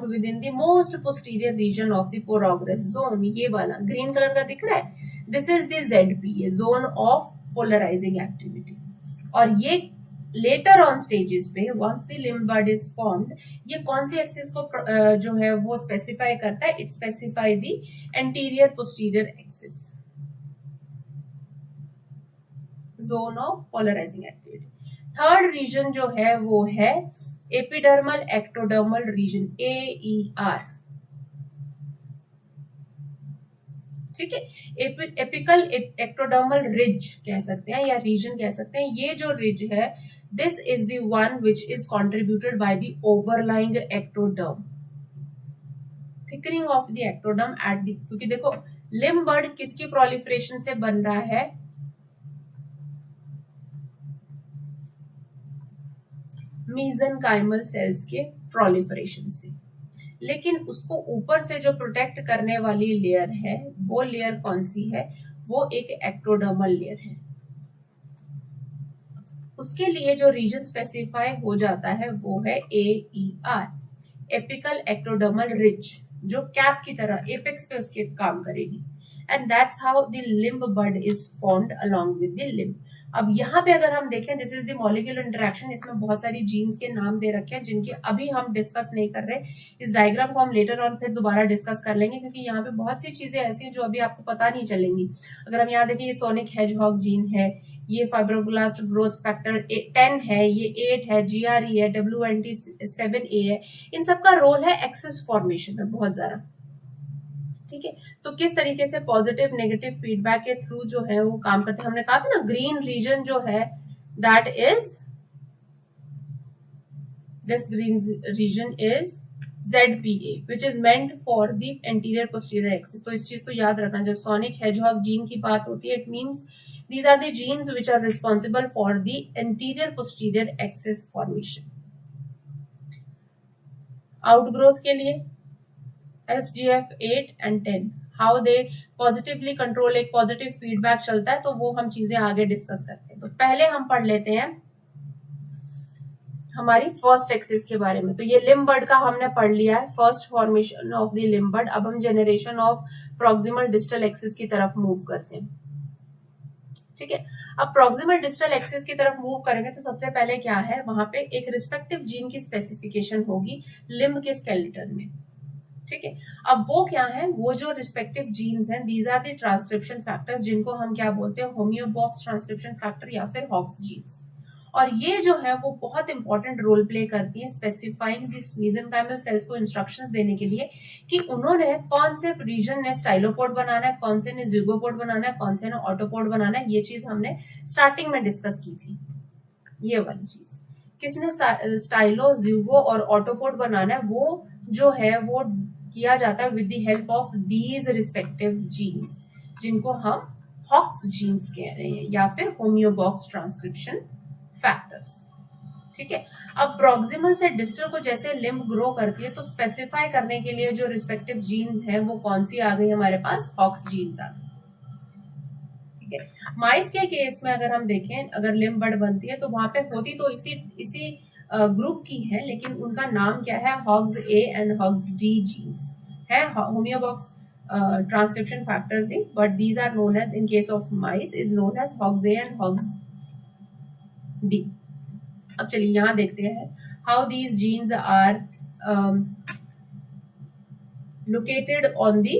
within the most posterior region of the progress zone। ये वाला ग्रीन कलर का दिख रहा है, this is the ZPA, zone of polarizing activity। और ये later on stages पे once the limb bud is formed, ये कौन सी एक्सिस को जो है वो स्पेसिफाई करता है, it specify the anterior posterior axis, zone of polarizing activity। Third region जो है वो है एपिडर्मल एक्टोडर्मल रीजन, AER। ठीक है, एपिकल एक्टोडर्मल रिज कह सकते हैं या रीजन कह सकते हैं। ये जो रिज है, this is the one which is contributed by the overlying ectoderm, thickening of the ectoderm at the, क्योंकि देखो लिम्ब बड किसकी प्रोलिफरेशन से बन रहा है, मेसेनकाइमल सेल्स के प्रोलिफरेशन से। लेकिन उसको ऊपर से जो प्रोटेक्ट करने वाली लेयर है, वो लेयर कौन सी है, वो एक एक्टोडर्मल लेयर है। उसके लिए जो रीजन स्पेसिफाई हो जाता है वो है AER, एपिकल एक्टोडर्मल रिज। जो कैप की तरह एपेक्स पे उसके काम करेगी, and that's how the limb bud is formed along with the limb. अब यहाँ पे अगर हम देखें, this is the molecular interaction, इसमें बहुत सारी जीन्स के नाम दे रखे हैं जिनके अभी हम डिस्कस नहीं कर रहे। इस डायग्राम को हम लेटर ऑन फिर दोबारा डिस्कस कर लेंगे, क्योंकि यहाँ पे बहुत सी चीजें ऐसी हैं जो अभी आपको पता नहीं चलेंगी। अगर हम यहाँ देखें, ये सोनिक हेजहॉग जीन है, ये फाइब्रोब्लास्ट ग्रोथ फैक्टर 10 है, ये 8 है, GRE है, WNT7A है। इन सबका रोल है एक्सेस फॉर्मेशन में बहुत ज्यादा। ठीक है, तो किस तरीके से पॉजिटिव नेगेटिव फीडबैक के थ्रू जो है वो काम करते हैं। हमने कहा था ना, ग्रीन रीजन जो है that is, this green region is ZPA which is meant for the anterior posterior axis। तो इस चीज को याद रखना, जब सोनिक हेजहॉग जीन की बात होती है, it means these are the genes which are responsible for the anterior posterior axis formation। Outgrowth के लिए FGF 8 and 10 how they positively control, एक पॉजिटिव फीडबैक चलता है, तो वो हम चीजें आगे डिस्कस करते हैं। तो पहले हम पढ़ लेते हैं हमारी फर्स्ट एक्सिस के बारे में। तो ये लिम्ब बड का हमने पढ़ लिया है, first formation of the limb bud. अब हम generation of proximal distal axis की तरफ मूव करते हैं। ठीक है, अब प्रॉक्सिमल डिस्टल एक्सिस की तरफ मूव करेंगे तो सबसे पहले क्या है, वहां पे एक रिस्पेक्टिव जीन की स्पेसिफिकेशन होगी लिम्ब के स्केलेटन में। ठीक है, अब वो क्या है, वो जो रिस्पेक्टिव जीन्स हैं, these are the transcription factors, जिनको हम क्या बोलते हैं, होम्योबॉक्स ट्रांसक्रिप्शन फैक्टर या फिर हॉक्स जीन्स। और ये जो है वो बहुत इंपॉर्टेंट रोल प्ले करती है स्पेसिफाइंग दिस मेसेंकाइमल सेल्स को इंस्ट्रक्शंस देने के लिए कि उन्होंने कौन से रीजन ने स्टाइलोपोड बनाना है, कौन से ने ज़िगोपोड बनाना है, कौन से ने ऑटोपोड बनाना है। ये चीज हमने स्टार्टिंग में डिस्कस की थी। ये वाली चीज किसने स्टाइलो, ज़िगो और ऑटोपोड बनाना है, वो जो है वो किया जाता है with the help of these respective genes, जिनको हम हॉक्स जीन्स कह रहे हैं या फिर होम्योबॉक्स ट्रांसक्रिप्शन फैक्टर्स। ठीक है, अब प्रॉक्सिमल से डिस्टल को जैसे लिम्ब ग्रो करती है, तो स्पेसिफाई करने के लिए जो रिस्पेक्टिव जीन्स हैं वो कौन सी आ गई हमारे पास, हॉक्स जीन्स आ गई। ठीक है, माइस के केस में अगर हम देखें, अगर लिम्ब बड बनती है तो वहां पे होती तो इसी ग्रुप की है, लेकिन उनका नाम क्या है, Hox A and Hox D genes है, होम्योबॉक्स ट्रांसक्रिप्शन फैक्टर्स ही, but these are known as, in case of mice is known as Hox A and Hox D। अब चलिए यहां देखते हैं how these genes are located on the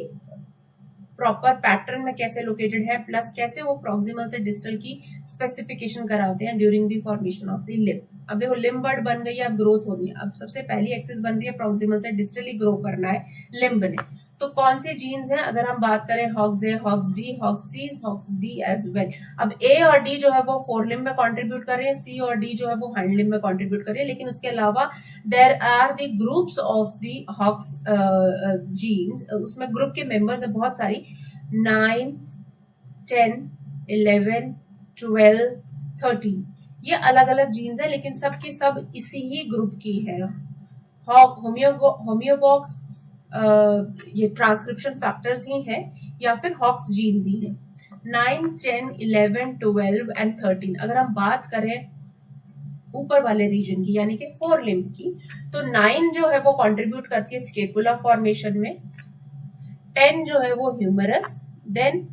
proper pattern में, कैसे located है, प्लस कैसे वो प्रॉक्सिमल से डिस्टल की स्पेसिफिकेशन कराते हैं during the formation of the limb. अब देखो लिम्ब बड बन गई है, अब ग्रोथ हो रही है। अब सबसे पहली एक्सिस बन रही है, प्रॉक्सिमल से डिस्टली ग्रो करना है लिम्ब ने, तो कौन सी जीन्स हैं, अगर हम बात करें Hox A, Hox D, Hox C, Hox D as well. अब A और D जो है वो फोर लिम्ब में कंट्रीब्यूट कर रही है, C और D जो है वो हाइंड लिम्ब में कंट्रीब्यूट कर रही है, लेकिन उसके अलावा there are the groups of the Hox genes, उसमें ग्रुप के मेंबर्स है बहुत सारी, 9, 10, 11, 12, 13, ये अलग अलग जीन्स है, लेकिन सब की सब इसी ही ग्रुप की है। होम्योबॉक्स ये ट्रांसक्रिप्शन फैक्टर्स ही हैं या फिर हॉक्स जीन्स ही हैं। 9, 10, 11, 12 एंड 13, अगर हम बात करें ऊपर वाले रीजन की यानी कि फोर लिम्ब की, तो 9 जो है वो कंट्रीब्यूट करती है स्केपुला फॉर्मेशन में, 10 जो है वो ह्यूमरस, देन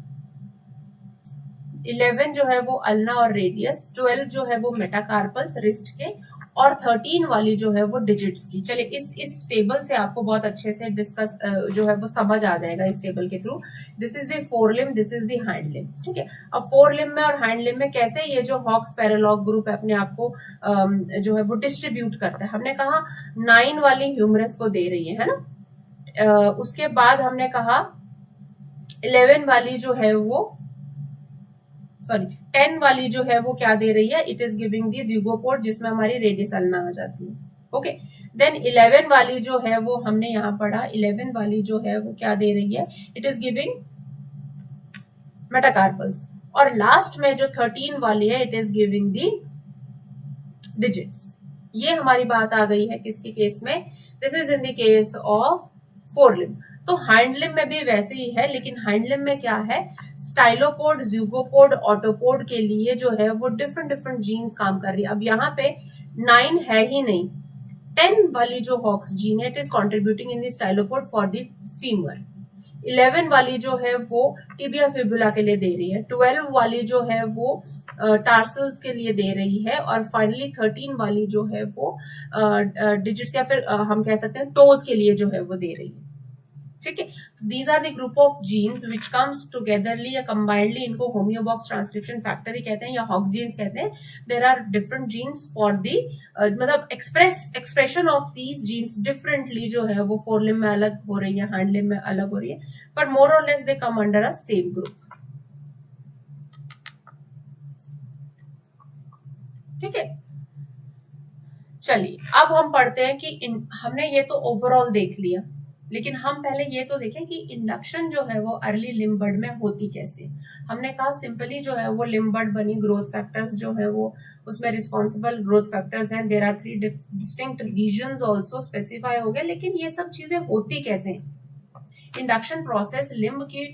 11 जो है वो अल्ना और रेडियस, 12 जो है वो मेटाकार्पल्स रिस्ट के, और 13 वाली जो है वो डिजिट्स की। चलिए इस टेबल से आपको बहुत अच्छे से डिस्कस जो है वो समझ आ जाएगा इस टेबल के through. This is the fore limb, this is the hind limb. ठीक है, अब फोर लिम्ब में और हाइंड लिम्ब में कैसे ये जो हॉक्स पैरालॉग ग्रुप है अपने आप को जो है वो डिस्ट्रीब्यूट करता है। हमने कहा 9 वाली ह्यूमरस को दे रही है ना, उसके बाद हमने कहा 11 वाली जो है वो 10 वाली जो है वो क्या दे रही है, इट इज गिविंग दी ज़िगोपोड, जिसमें हमारी रेडियस अल्ना आ जाती है। ओके, देन 11 वाली जो है वो हमने यहाँ पढ़ा, 11 वाली जो है वो क्या दे रही है, इट इज गिविंग मेटाकार्पल्स, और लास्ट में जो 13 वाली है it is giving the digits. ये हमारी बात आ गई है किसके केस में, this is in the case of four limb. तो हाइंड लिम्ब में भी वैसे ही है, लेकिन हाइंड लिम्ब में क्या है, स्टाइलोपोड, ज़िगोपोड, ऑटोपोड के लिए जो है वो डिफरेंट जीन्स काम कर रही है। अब यहाँ पे 9 है ही नहीं, 10 वाली जो हॉक्स जीन है it is contributing in the stylopod for the femur. 11 वाली जो है वो टिबिया फिबुला के लिए दे रही है, 12 वाली जो है वो टार्सल्स के लिए दे रही है, और फाइनली 13 वाली जो है वो डिजिट्स या फिर हम कह सकते हैं टोज के लिए जो है वो दे रही है। ठीक है, these are the group of genes which comes togetherly या कंबाइंडली, इनको होम्योबॉक्स ट्रांसक्रिप्शन फैक्टर ही कहते हैं या हॉक्स जीन्स कहते हैं। There are different genes for the मतलब expression of these genes differently जो है वो फोर लिम्ब में अलग हो रही है, हैंड लिम्ब में अलग हो रही है, बट मोर और less they come under a same group. ठीक है, चलिए अब हम पढ़ते हैं कि हमने ये तो ओवरऑल देख लिया, लेकिन हम पहले ये तो देखें कि इंडक्शन जो है वो अर्ली लिम्ब बर्ड में होती कैसे। हमने कहा सिंपली जो है वो लिम्ब बर्ड बनी, ग्रोथ फैक्टर्स जो है वो उसमें रिस्पॉन्सिबल ग्रोथ फैक्टर्स हैं। There are 3 distinct regions also specify हो गए, लेकिन ये सब चीजें होती कैसे हैं। इंडक्शन प्रोसेस लिम्ब की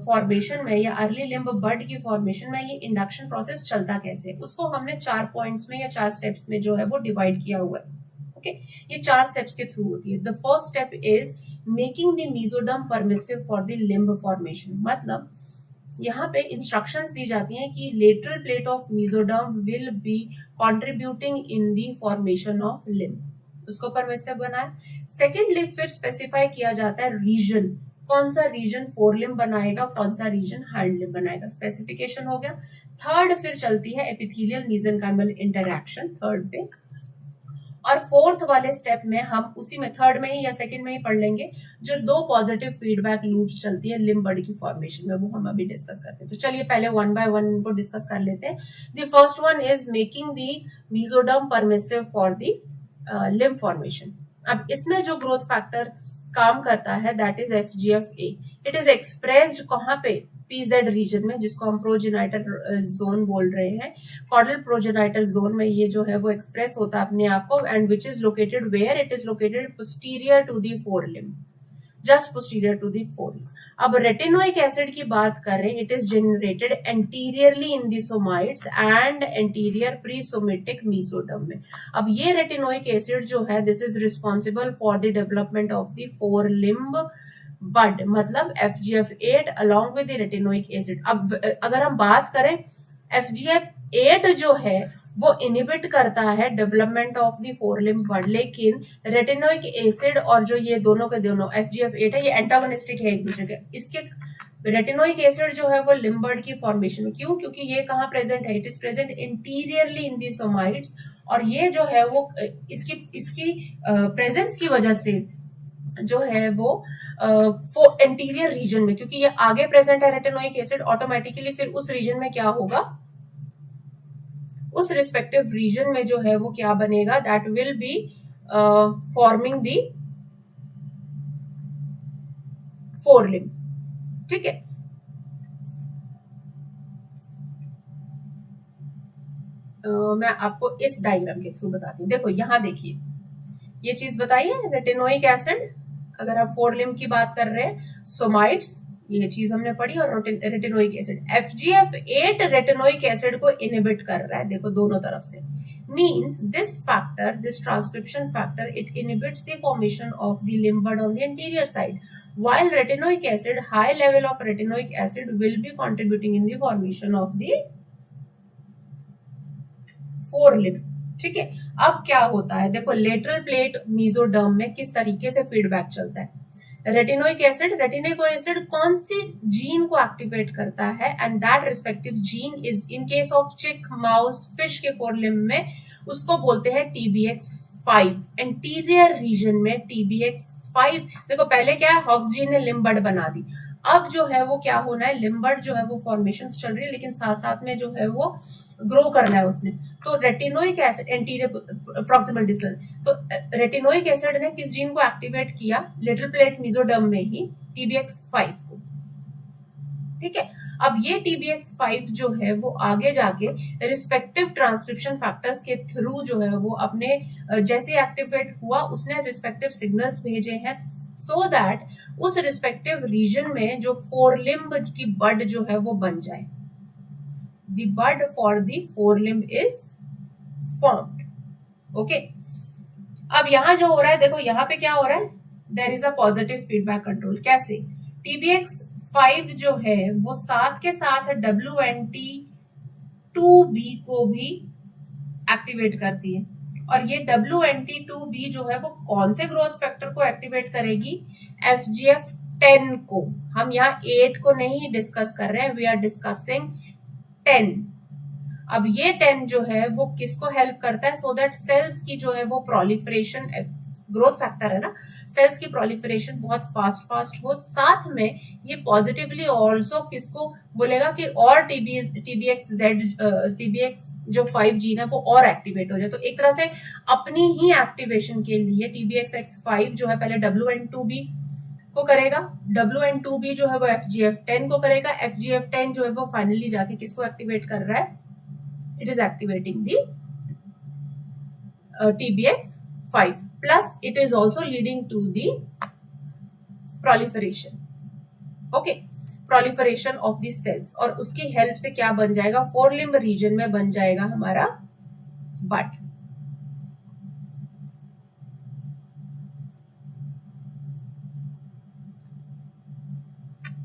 फॉर्मेशन में या अर्ली लिम्ब बर्ड की फॉर्मेशन में ये इंडक्शन प्रोसेस चलता कैसे, उसको हमने 4 पॉइंट्स में या 4 स्टेप्स में जो है वो डिवाइड किया हुआ है। ओके, ये 4 स्टेप्स के थ्रू होती है। The first step is making the mesoderm permissive for the limb formation. मतलब यहाँ पे इंस्ट्रक्शंस दी जाती हैं कि lateral plate of mesoderm will be contributing in the formation of limb, उसको परमिसिव बनाए। सेकेंडली फिर स्पेसिफाई किया जाता है रीजन, कौन सा रीजन फोर लिम्ब बनाएगा, कौन सा रीजन हैंड लिम्ब बनाएगा, स्पेसिफिकेशन हो गया। थर्ड फिर चलती है एपिथेलियल मेसेनकाइमल इंटरैक्शन थर्ड पे, और फोर्थ वाले स्टेप में हम उसी में थर्ड में ही या सेकंड में ही पढ़ लेंगे जो 2 पॉजिटिव फीडबैक लूप्स चलती है लिम्ब बर्ड की फॉर्मेशन में, वो हम अभी डिस्कस करते हैं। तो चलिए पहले 1 बाय 1 इनको डिस्कस कर लेते हैं। The first one is making the mesoderm permissive for the limb formation. अब इसमें जो ग्रोथ फैक्टर काम करता है that is FGF-A। It is expressed कहाँ पे, PZ रीजन में, जिसको हम प्रोजेनाइटर जोन बोल रहे हैं। कॉर्डल प्रोजेनाइटर जोन में ये जो है वो एक्सप्रेस होता है अपने आप को, and which is located where, it is located posterior to the fore limb, just posterior to the fore limb. अब रेटिनोइक एसिड की बात करें, it is generated anteriorly in the somites and anterior presomitic mesoderm में। अब ये retinoic acid जो है this is responsible for the development of the fore limb bud, मतलब FGF-8 along with the retinoic acid. अब अगर हम बात करें FGF-8 जो है वो इनिबिट करता है development of the fore limb bud, लेकिन रेटिनोइक एसिड और जो ये दोनों के दोनों FGF-8 है ये एंटागोनिस्टिक है एक दूसरे के। इसके रेटिनोइक एसिड जो है वो लिम्ब बर्ड की फॉर्मेशन में, क्यों, क्योंकि ये कहाँ प्रेजेंट है, it is present interiorly in the somites, और ये जो है वो इसकी प्रेजेंस की वजह से जो है वो एंटीरियर रीजन में, क्योंकि ये आगे प्रेजेंट है रेटिनोइक एसिड, ऑटोमेटिकली फिर उस रीजन में क्या होगा, उस रिस्पेक्टिव रीजन में जो है वो क्या बनेगा, that will be forming the fore limb. ठीक है, मैं आपको इस डायग्राम के थ्रू बताती हूँ। देखो यहाँ देखिए ये चीज बताइए, रेटिनोइक एसिड, अगर आप फोर लिम्ब की बात कर रहे हैं, सोमाइट्स ये चीज हमने पढ़ी, और retinoic acid FGF-8 retinoic acid को इनहिबिट कर रहा है, देखो दोनों तरफ से। Means this factor, this transcription factor, it inhibits the formation of the limb bud on the anterior side, while retinoic acid, high level of retinoic acid will be contributing in the formation of the four limb. ठीक है, अब क्या होता है, देखो lateral plate mesoderm में किस तरीके से फीडबैक चलता है। रेटिनोइक एसिड कौन सी जीन को एक्टिवेट करता है, and that respective gene is in case of चिक, माउस, फिश के फोर लिम्ब में उसको बोलते हैं TBX5। एंटीरियर रीजन में TBX5, देखो पहले क्या है, हॉक्स जीन ने लिम्ब बड बना दी, अब जो है वो क्या होना है, लिम्ब बड जो है वो फॉर्मेशन चल रही है, लेकिन साथ साथ में जो है वो ग्रो करना है उसने। तो retinoic acid anterior proximal distal, तो रेटिनोइक एसिड ने किस जीन को एक्टिवेट किया, लिटिल प्लेट मेसोडर्म में ही TBX5 को। ठीक है, अब ये TBX5 जो है वो आगे जाके रिस्पेक्टिव ट्रांसक्रिप्शन फैक्टर्स के थ्रू जो है वो अपने जैसे एक्टिवेट हुआ उसने रिस्पेक्टिव सिग्नल्स भेजे हैं, सो दैट उस रिस्पेक्टिव रीजन में जो फोर लिम्ब की बड जो है वो बन जाए। The bud for the forelimb is formed. Okay. अब यहां जो हो रहा है, देखो यहाँ पे क्या हो रहा है, there is a positive feedback control. कैसे? TBX5 जो है वो साथ के साथ WNT2B को भी एक्टिवेट करती है, और ये WNT2B जो है वो कौन से ग्रोथ फैक्टर को एक्टिवेट करेगी? FGF10 को। हम यहाँ 8 को नहीं डिस्कस कर रहे हैं, वी आर डिस्कसिंग 10। अब ये 10 जो है वो किसको हेल्प करता है? सो दैट सेल्स की जो है वो प्रोलिफरेशन, ग्रोथ फैक्टर है ना, सेल्स की प्रोलिफरेशन बहुत फास्ट हो। साथ में ये पॉजिटिवली ऑल्सो किसको बोलेगा कि और TBX जो 5 जीन है वो और एक्टिवेट हो जाए। तो एक तरह से अपनी ही एक्टिवेशन के लिए TBXX5 जो है पहले WN2B को करेगा, WN2B जो है वो FGF10 को करेगा, FGF10 जो है वो फाइनली जाके किसको एक्टिवेट कर रहा है? It is activating the TBX5, plus it is also leading to the proliferation, okay, proliferation of the cells, और उसकी हेल्प से क्या बन जाएगा? फोरलिम्ब रीजन में बन जाएगा हमारा बट।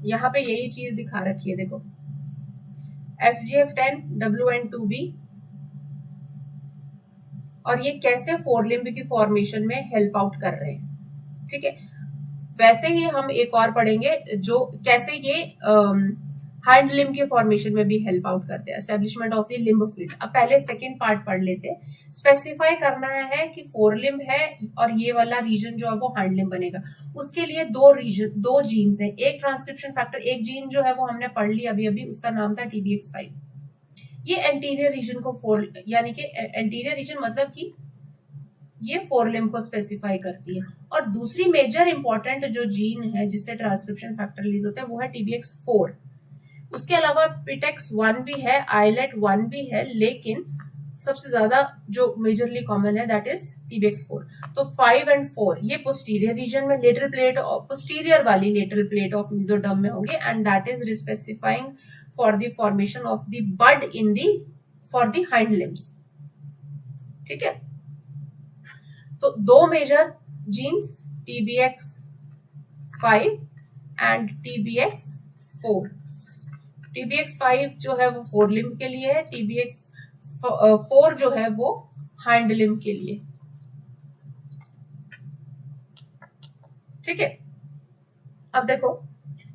यहां पे यही चीज दिखा रखी है, देखो FGF10, WN2B, और ये कैसे फोरलिम्ब की फॉर्मेशन में हेल्प आउट कर रहे हैं। ठीक है, वैसे ही हम एक और पढ़ेंगे जो कैसे ये हैंड लिम्ब के फॉर्मेशन में भी हेल्प आउट करते हैं, establishment of the limb field. अब पहले सेकंड पार्ट पढ़ लेते हैं। स्पेसिफाई करना है कि फोरलिम्ब है और ये वाला रीजन जो है वो हैंड लिम्ब बनेगा। उसके लिए दो जीन्स हैं, एक ट्रांसक्रिप्शन फैक्टर, एक जीन जो है वो हमने पढ़ ली अभी, उसका नाम था TBX5। ये एंटीरियर रीजन को यानी कि एंटीरियर रीजन मतलब कि ये फोरलिम्ब को स्पेसिफाई करती है। और दूसरी मेजर इंपॉर्टेंट जो जीन है जिससे ट्रांसक्रिप्शन फैक्टर रिलीज होता है वो है TBX4। उसके अलावा PTEX1 भी है, ILET1 भी है, लेकिन सबसे ज्यादा जो मेजरली कॉमन है दैट इज TBX4। तो 5 और 4 ये पोस्टीरियर रीजन में लेटरल प्लेट, पोस्टीरियर वाली लेटरल प्लेट ऑफ मेसोडर्म में होंगे, and that is specifying for the formation of the bud in the for the hind limbs. ठीक है, तो दो major jeans TBX5 and TBX4। TBX5 जो है वो फोरलिम्ब के लिए है, TBX4 जो है वो हाइंड लिम्ब के लिए। ठीक है, अब देखो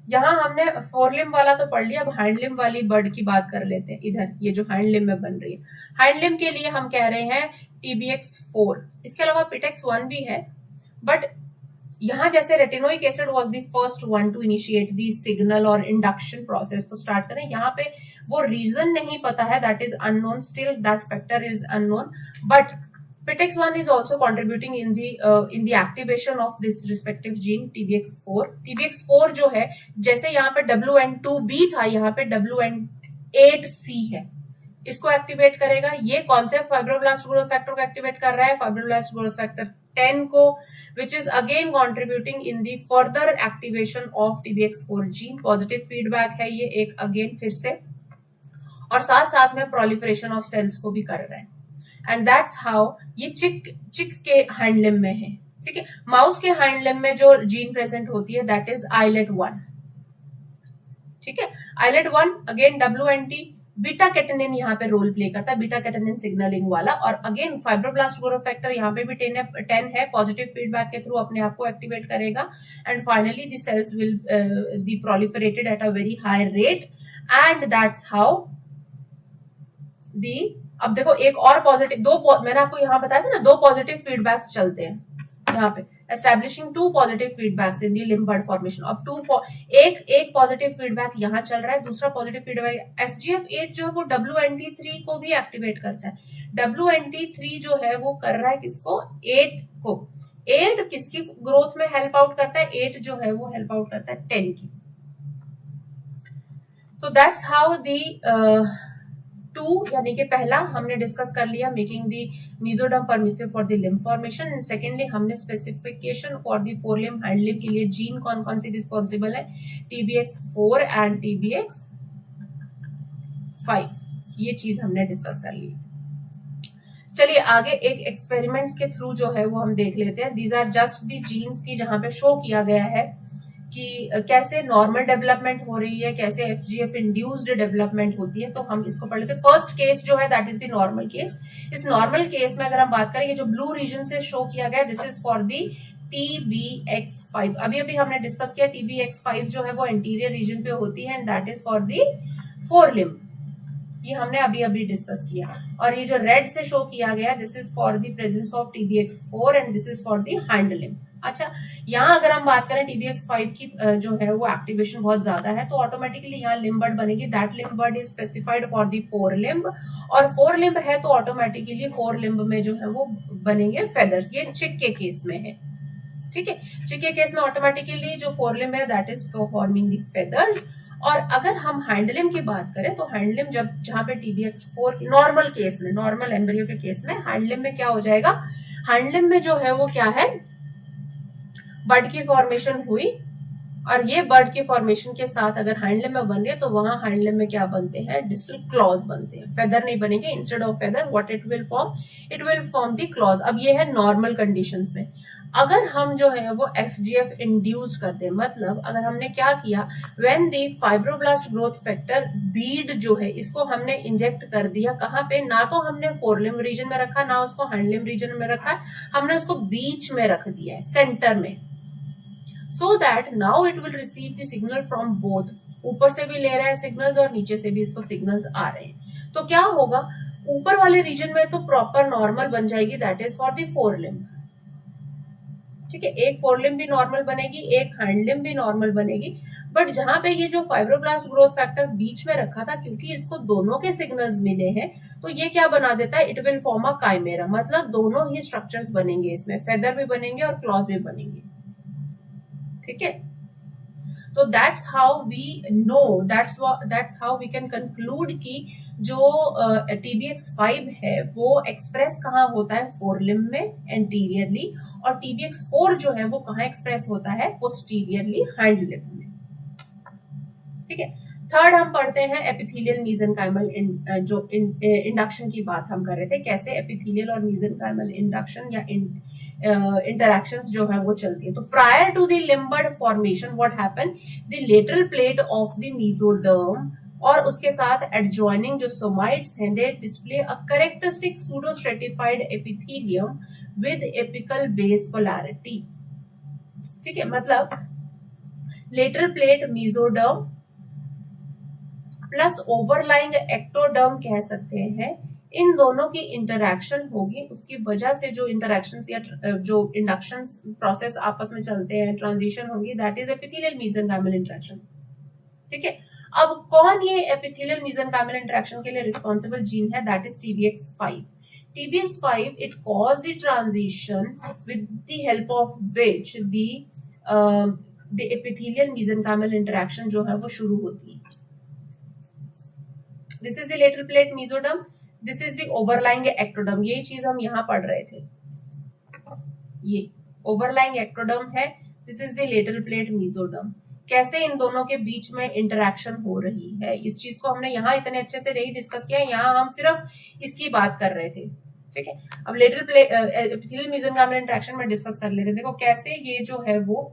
यहां हमने फोरलिम्ब वाला तो पढ़ लिया, अब हाइंड लिम्ब वाली बर्ड की बात कर लेते हैं। इधर ये जो हाइंड लिम्ब में बन रही है, हाइंड लिम्ब के लिए हम कह रहे हैं TBX4। इसके अलावा PTEX1 भी है, बट यहां जैसे retinoic acid was the first one two initiate the signal और इंडक्शन प्रोसेस को स्टार्ट करें, यहाँ पे वो रीजन नहीं पता है, that is unknown, still that factor is unknown, but PTEX1 is also contributing in the activation of this respective gene TBX4। TBX4 जो है जैसे यहाँ पे WN2B था, यहाँ पे WN8C है, इसको एक्टिवेट करेगा। ये कौन से फाइब्रोब्लास्ट ग्रोथ फैक्टर को एक्टिवेट कर रहा है? फाइब्रोब्लास्ट ग्रोथ फैक्टर 10 को, which is again contributing in the further activation of TBX4 gene. Positive feedback है ये एक अगेन फिर से, और साथ साथ में प्रोलिफरेशन ऑफ सेल्स को भी कर रहा है, एंड दैट्स हाउ ये चिक के हाइंड लिम्ब में है। ठीक है, माउस के हाइंड लिम्ब में जो जीन प्रेजेंट होती है दैट इज ILET1। ठीक है, ILET1 again WNT beta catenin यहाँ पे रोल प्ले करता है, बीटा कैटेनिन सिग्नलिंग वाला, और अगेन फाइब्रोब्लास्ट ग्रोथ फैक्टर यहाँ पे भी 10 है, पॉजिटिव फीडबैक के थ्रू अपने आप को एक्टिवेट करेगा, and finally the cells will be proliferated at a very high rate, and that's how the. अब देखो एक और पॉजिटिव, मैंने आपको यहाँ बताया था ना, दो पॉजिटिव फीडबैक्स चलते हैं यहाँ पे, एस्टैब्लिशिंग 2 पॉजिटिव फीडबैक्स इन दी लिम्ब बड फॉर्मेशन। अब एक पॉजिटिव फीडबैक यहाँ चल रहा है, दूसरा पॉजिटिव फीडबैक FGF8 जो है वो WNT3 को भी एक्टिवेट करता है। WNT3 जो है वो कर रहा है किसको? 8 को। 8 किसकी ग्रोथ में हेल्प आउट करता है? 8 जो है वो हेल्प आउट करता है 10 की। तो दैट्स हाउ दी 2 यानी कि पहला हमने डिस्कस कर लिया, making the mesoderm permissive for the limb formation, and secondly हमने specification for the forelimb hand limb के लिए जीन कौन कौन सी रिस्पॉन्सिबल है, TBX4 एंड TBX5, ये चीज हमने डिस्कस कर ली। चलिए आगे एक एक्सपेरिमेंट्स के थ्रू जो है वो हम देख लेते हैं। These are just the genes की, जहां पे शो किया गया है कि कैसे नॉर्मल डेवलपमेंट हो रही है, कैसे एफजीएफ इंड्यूस्ड डेवलपमेंट होती है। तो हम इसको पढ़ लेते हैं। फर्स्ट केस जो है that is the normal case. इस नॉर्मल केस में अगर हम बात करें, ये जो ब्लू रीजन से शो किया गया, this is for the TBX5। अभी अभी हमने डिस्कस किया TBX5 जो है वो एंटीरियर रीजन पे होती है and that is for the forelimb. ये हमने अभी अभी डिस्कस किया। और ये जो रेड से शो किया गया, this is for the presence of TBX4 and this is for the hand limb. अच्छा, यहाँ अगर हम बात करें TBX5 की जो है वो एक्टिवेशन बहुत ज्यादा है, तो ऑटोमेटिकली यहाँ लिम्ब बर्ड बनेगी। That limb bird is specified for the fore limb, और फोर लिम्ब है तो ऑटोमेटिकली फोर लिम्ब में जो है वो बनेंगे फेदर्स। ये चिक के केस में है, ठीक है। चिक के केस में ऑटोमेटिकली जो फोर लिम्ब है that is forming the feathers. और अगर हम हैंडलिम की बात करें तो हैंडलिम जब जहां पे TBX4 नॉर्मल केस में, नॉर्मल एम्ब्रियो के केस में हैंडलिम में क्या हो जाएगा, हैंडलिम में जो है वो क्या है, बर्ड की फॉर्मेशन हुई, और ये बर्ड की फॉर्मेशन के साथ अगर हैंडलिम में बन रही है तो वहां हैंडलिम में क्या बनते हैं, डिस्टल क्लॉज बनते हैं। फेदर नहीं बनेंगे, instead of feather what it will form the clause. अब ये है नॉर्मल कंडीशंस में। अगर हम जो है वो FGF इंड्यूस करते हैं, मतलब अगर हमने क्या किया, when the fibroblast growth factor Beed जो है इसको हमने इंजेक्ट कर दिया, कहाँ पे, ना तो हमने फोरलिम्ब रीजन में रखा ना उसको हैंडलिम्ब रीजन में रखा, हमने उसको बीच में रख दिया है, सेंटर में, so that now it will receive the signal from both। ऊपर से भी ले रहा है सिग्नल्स और नीचे से भी इसको सिग्नल्स आ रहे हैं। तो क्या होगा, ऊपर वाले रीजन में तो प्रॉपर नॉर्मल बन जाएगी, दैट इज फॉर द फोरलिम्ब, ठीक है। एक फोरलिम्ब भी नॉर्मल बनेगी, एक हैंडलिम्ब भी नॉर्मल बनेगी। बट जहां पे ये जो फाइब्रोब्लास्ट ग्रोथ फैक्टर बीच में रखा था, क्योंकि इसको दोनों के सिग्नल्स मिले हैं, तो ये क्या बना देता है, it will form a chimera, मतलब दोनों ही स्ट्रक्चर्स बनेंगे, इसमें फेदर भी बनेंगे और क्लॉज भी बनेंगे, ठीक है। तो that's how we know, that's how we can conclude कि जो TBX5 है वो एक्सप्रेस कहाँ होता है, फोरलिम्ब में एंटीरियरली, और TBX4 जो है वो कहाँ एक्सप्रेस होता है, पोस्टीरियरली हैंडलिम्ब में, ठीक है। थर्ड हम पढ़ते हैं एपिथेलियल मेसेनकाइमल जो इंडक्शन की बात हम कर रहे थे, कैसे एपिथेलियल और मेसेनकाइमल इंडक्शन या इंटरैक्शंस जो है वो चलती है। तो prior to the limb bud formation what happen, the lateral plate of the mesoderm और उसके साथ एडजॉइनिंग जो सोमाइट्स हैं, they display a characteristic pseudo stratified epithelium with apical base polarity, ठीक है। मतलब lateral plate mesoderm plus overlying ectoderm कह सकते हैं, इन दोनों की इंटरैक्शन होगी, उसकी वजह से जो इंटरैक्शंस या जो इंडक्शंस प्रोसेस आपस में चलते हैं, ट्रांजिशन होगी, that is epithelial mesenchymal interaction, ठीक है। अब कौन ये एपिथेलियल मेसेनकाइमल इंटरैक्शन के लिए रिस्पॉन्सिबल जीन है, that is TBX5। TBX5 it cause the transition with the help of which the epithelial mesenchymal interaction जो है वो शुरू होती है। This is the lateral plate mesoderm, this is the overlying ectoderm, ये चीज हम यहां पढ़ रहे थे, ये ओवरलाइंग एक्टोडर्म है, this is the lateral plate mesoderm. कैसे इन दोनों के बीच में इंटरैक्शन हो रही है, इस चीज को हमने यहाँ इतने अच्छे से नहीं डिस्कस किया, यहाँ हम सिर्फ इसकी बात कर रहे थे, ठीक है। अब lateral plate epithelial mesenchymal interaction में डिस्कस कर लेते, देखो कैसे ये जो है वो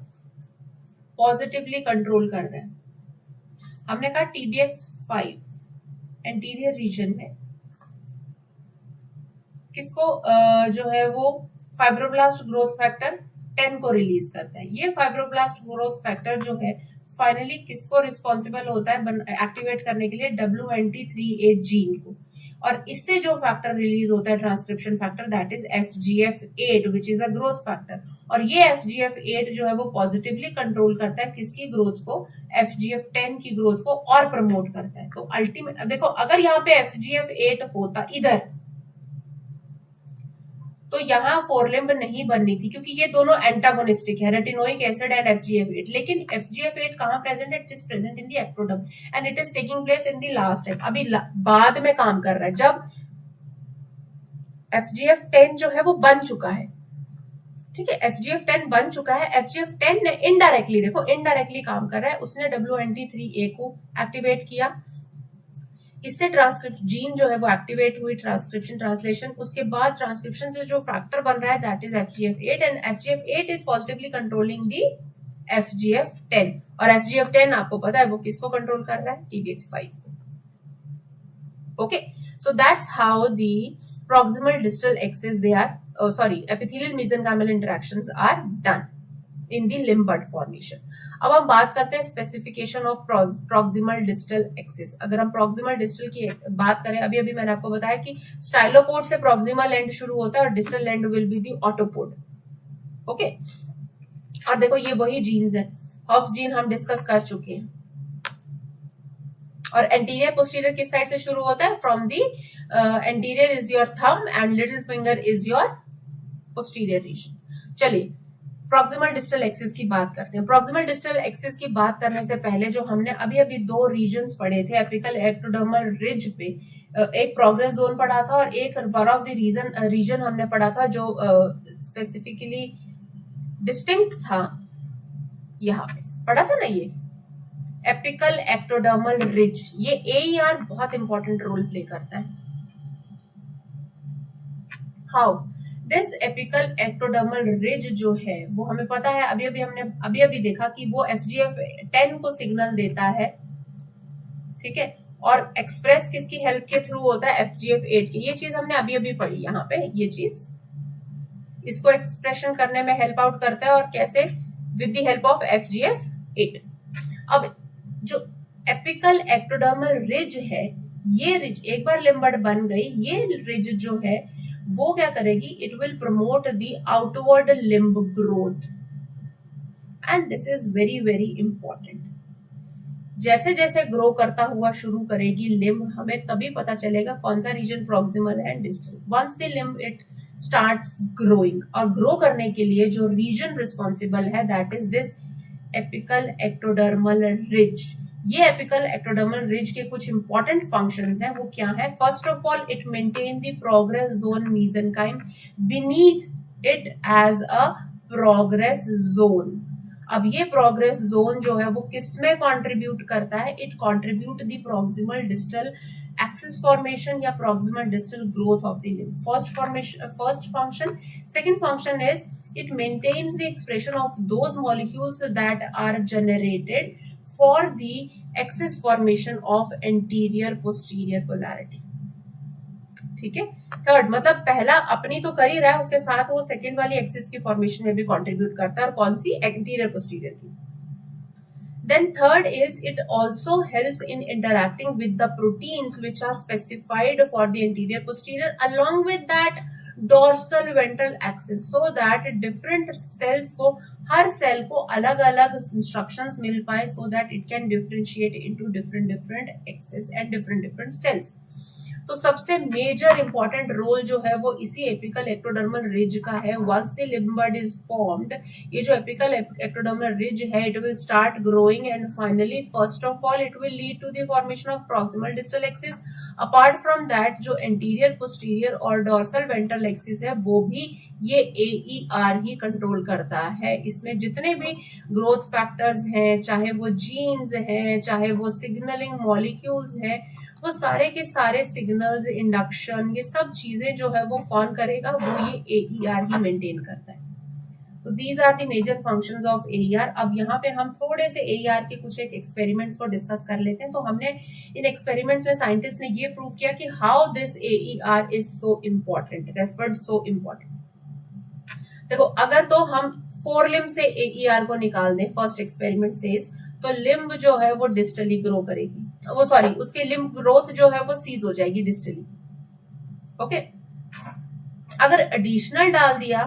पॉजिटिवली कंट्रोल कर रहे हैं। हमने कहा TBX5 एंटीरियर रीजन में किसको जो है वो फाइब्रोब्लास्ट ग्रोथ फैक्टर 10 को रिलीज करता है। ये फाइब्रोब्लास्ट ग्रोथ फैक्टर जो है फाइनली किसको रिस्पॉन्सिबल होता है एक्टिवेट करने के लिए, WNT3A जीन को, और इससे जो फैक्टर रिलीज होता है transcription factor, that is FGF8 which is a growth factor. और ये FGF8 जो है वो पॉजिटिवली कंट्रोल करता है किसकी ग्रोथ को, FGF10 की ग्रोथ को, और प्रमोट करता है। तो अल्टीमेट देखो, अगर यहाँ पे FGF8 होता इधर, तो यहाँ फोरलिम्ब नहीं बननी थी, क्योंकि ये दोनों एंटागोनिस्टिक है, रेटिनोइक एसिड एंड FGF8। लेकिन FGF8 कहाँ प्रेजेंट है, it is present in the ectoderm and it is taking place in the last time, अभी बाद में काम कर रहा है, जब FGF10 जो है वो बन चुका है, ठीक है। FGF10 बन चुका है, FGF10 ने इनडायरेक्टली, देखो इनडायरेक्टली काम कर रहा है, उसने WNT3A को एक्टिवेट किया, इससे ट्रांसक्रिप्शन जीन जो है वो एक्टिवेट हुई, ट्रांसक्रिप्शन ट्रांसलेशन, उसके बाद ट्रांसक्रिप्शन से जो फैक्टर बन रहा है that is FGF8 and FGF8 is positively controlling the FGF10 और FGF10 आपको पता है वो किसको कंट्रोल कर रहा है, TBX5 को। Okay, so that's how the proximal distal axis they are epithelial mesenchymal interactions are done in the limb bud formation. अब हम बात करते हैं specification of proximal distal axis. अगर हम proximal distal की बात करें, अभी अभी मैंने आपको बताया कि स्टाइलोपोड से proximal end शुरू होता है और distal end will be the autopod. Okay, और देखो ये वही जीन्स है, हॉक्स जीन हम डिस्कस कर चुके हैं। और एंटीरियर पोस्टीरियर किस साइड से शुरू होता है, from the anterior is your thumb and little finger is your posterior reason. चलिए प्रॉक्सिमल डिस्टल एक्सिस की बात करते हैं। प्रॉक्सिमल डिस्टल एक्सिस की बात करने से पहले जो हमने अभी अभी दो रीजन्स पढ़े थे, एपिकल एक्टोडर्मल रिज पे एक प्रोग्रेस जोन पढ़ा था और एक वन ऑफ द रीजन हमने पढ़ा था जो स्पेसिफिकली डिस्टिंक्ट था, यहाँ पे पढ़ा था ना, ये एपिकल एक्टोडर्मल रिज। ये AER बहुत इंपॉर्टेंट रोल प्ले करता है। How this apical ectodermal ridge जो है वो हमें पता है, अभी अभी देखा कि वो FGF10 को सिग्नल देता है, ठीक है, और एक्सप्रेस किसकी हेल्प के थ्रू होता है, FGF8 की। ये चीज हमने अभी अभी पढ़ी यहाँ पे, ये चीज इसको एक्सप्रेशन करने में हेल्प आउट करता है, और कैसे, with the help of FGF8। अब जो एपिकल एक्टोडर्मल रिज है, ये रिज एक बार लिम्ब बड बन गई, ये रिज जो है वो क्या करेगी, it will promote the outward limb growth and this is very very important. जैसे जैसे ग्रो करता हुआ शुरू करेगी लिम्ब, हमें तभी पता चलेगा कौन सा रीजन प्रॉक्सिमल है and distal. Once the limb it starts growing, और ग्रो करने के लिए जो रीजन रिस्पॉन्सिबल है that is this apical ectodermal ridge. ये एपिकल एक्टोडर्मल रिज के कुछ इंपॉर्टेंट फंक्शंस हैं, वो क्या है, first of all it maintain the progress zone mesenchyme beneath it as a progress zone. अब ये प्रोग्रेस जोन जो है वो किसमें कंट्रीब्यूट करता है, it contribute the proximal distal axis formation या proximal distal growth of the limb. First function. Second function is it maintains the expression of those molecules that are generated for the axis formation of anterior posterior polarity। ठीक है, third मतलब पहला अपनी तो कर ही रहा है, उसके साथ वो सेकंड वाली एक्सिस की फॉर्मेशन में भी कंट्रीब्यूट करता है, और कौन सी, एंटीरियर पोस्टीरियर की। Then third is it also helps in interacting with the proteins which are specified for the anterior posterior, along with that dorsal ventral axis, so that different cells को, हर cell को अलग अलग instructions मिल पाए, so that it can differentiate into different different axis and different different cells. तो सबसे major important role जो है वो इसी एपिकल एक्टोडर्मल रिज का है। Once the limb bud is formed, ये जो एपिकल एक्टोडर्मल रिज है it will start growing and finally first of all it will lead to the formation of proximal distal axis. Apart from that जो anterior posterior और dorsal ventral axis है वो भी ये AER ही control करता है। इसमें जितने भी ग्रोथ फैक्टर्स हैं, चाहे वो जीन्स हैं, चाहे वो सिग्नलिंग मॉलिक्यूल्स हैं, वो सारे के सारे सिग्नल्स, इंडक्शन, ये सब चीजें जो है वो कौन करेगा, वो ये AER ही मेंटेन करता है। तो these are the major functions of AER। अब यहाँ पे हम थोड़े से AER के कुछ एक एक्सपेरिमेंट्स को डिस्कस कर लेते हैं। तो हमने इन एक्सपेरिमेंट्स में साइंटिस्ट ने ये प्रूव किया कि how this AER is so important, referred so important. देखो अगर तो हम फोर लिम्ब से AER को निकाल दें, फर्स्ट एक्सपेरिमेंट से, तो लिम्ब जो है वो डिस्टली ग्रो करेगी, वो सॉरी उसके लिम्ब ग्रोथ जो है वो सीज हो जाएगी डिस्टली। ओके, अगर एडिशनल डाल दिया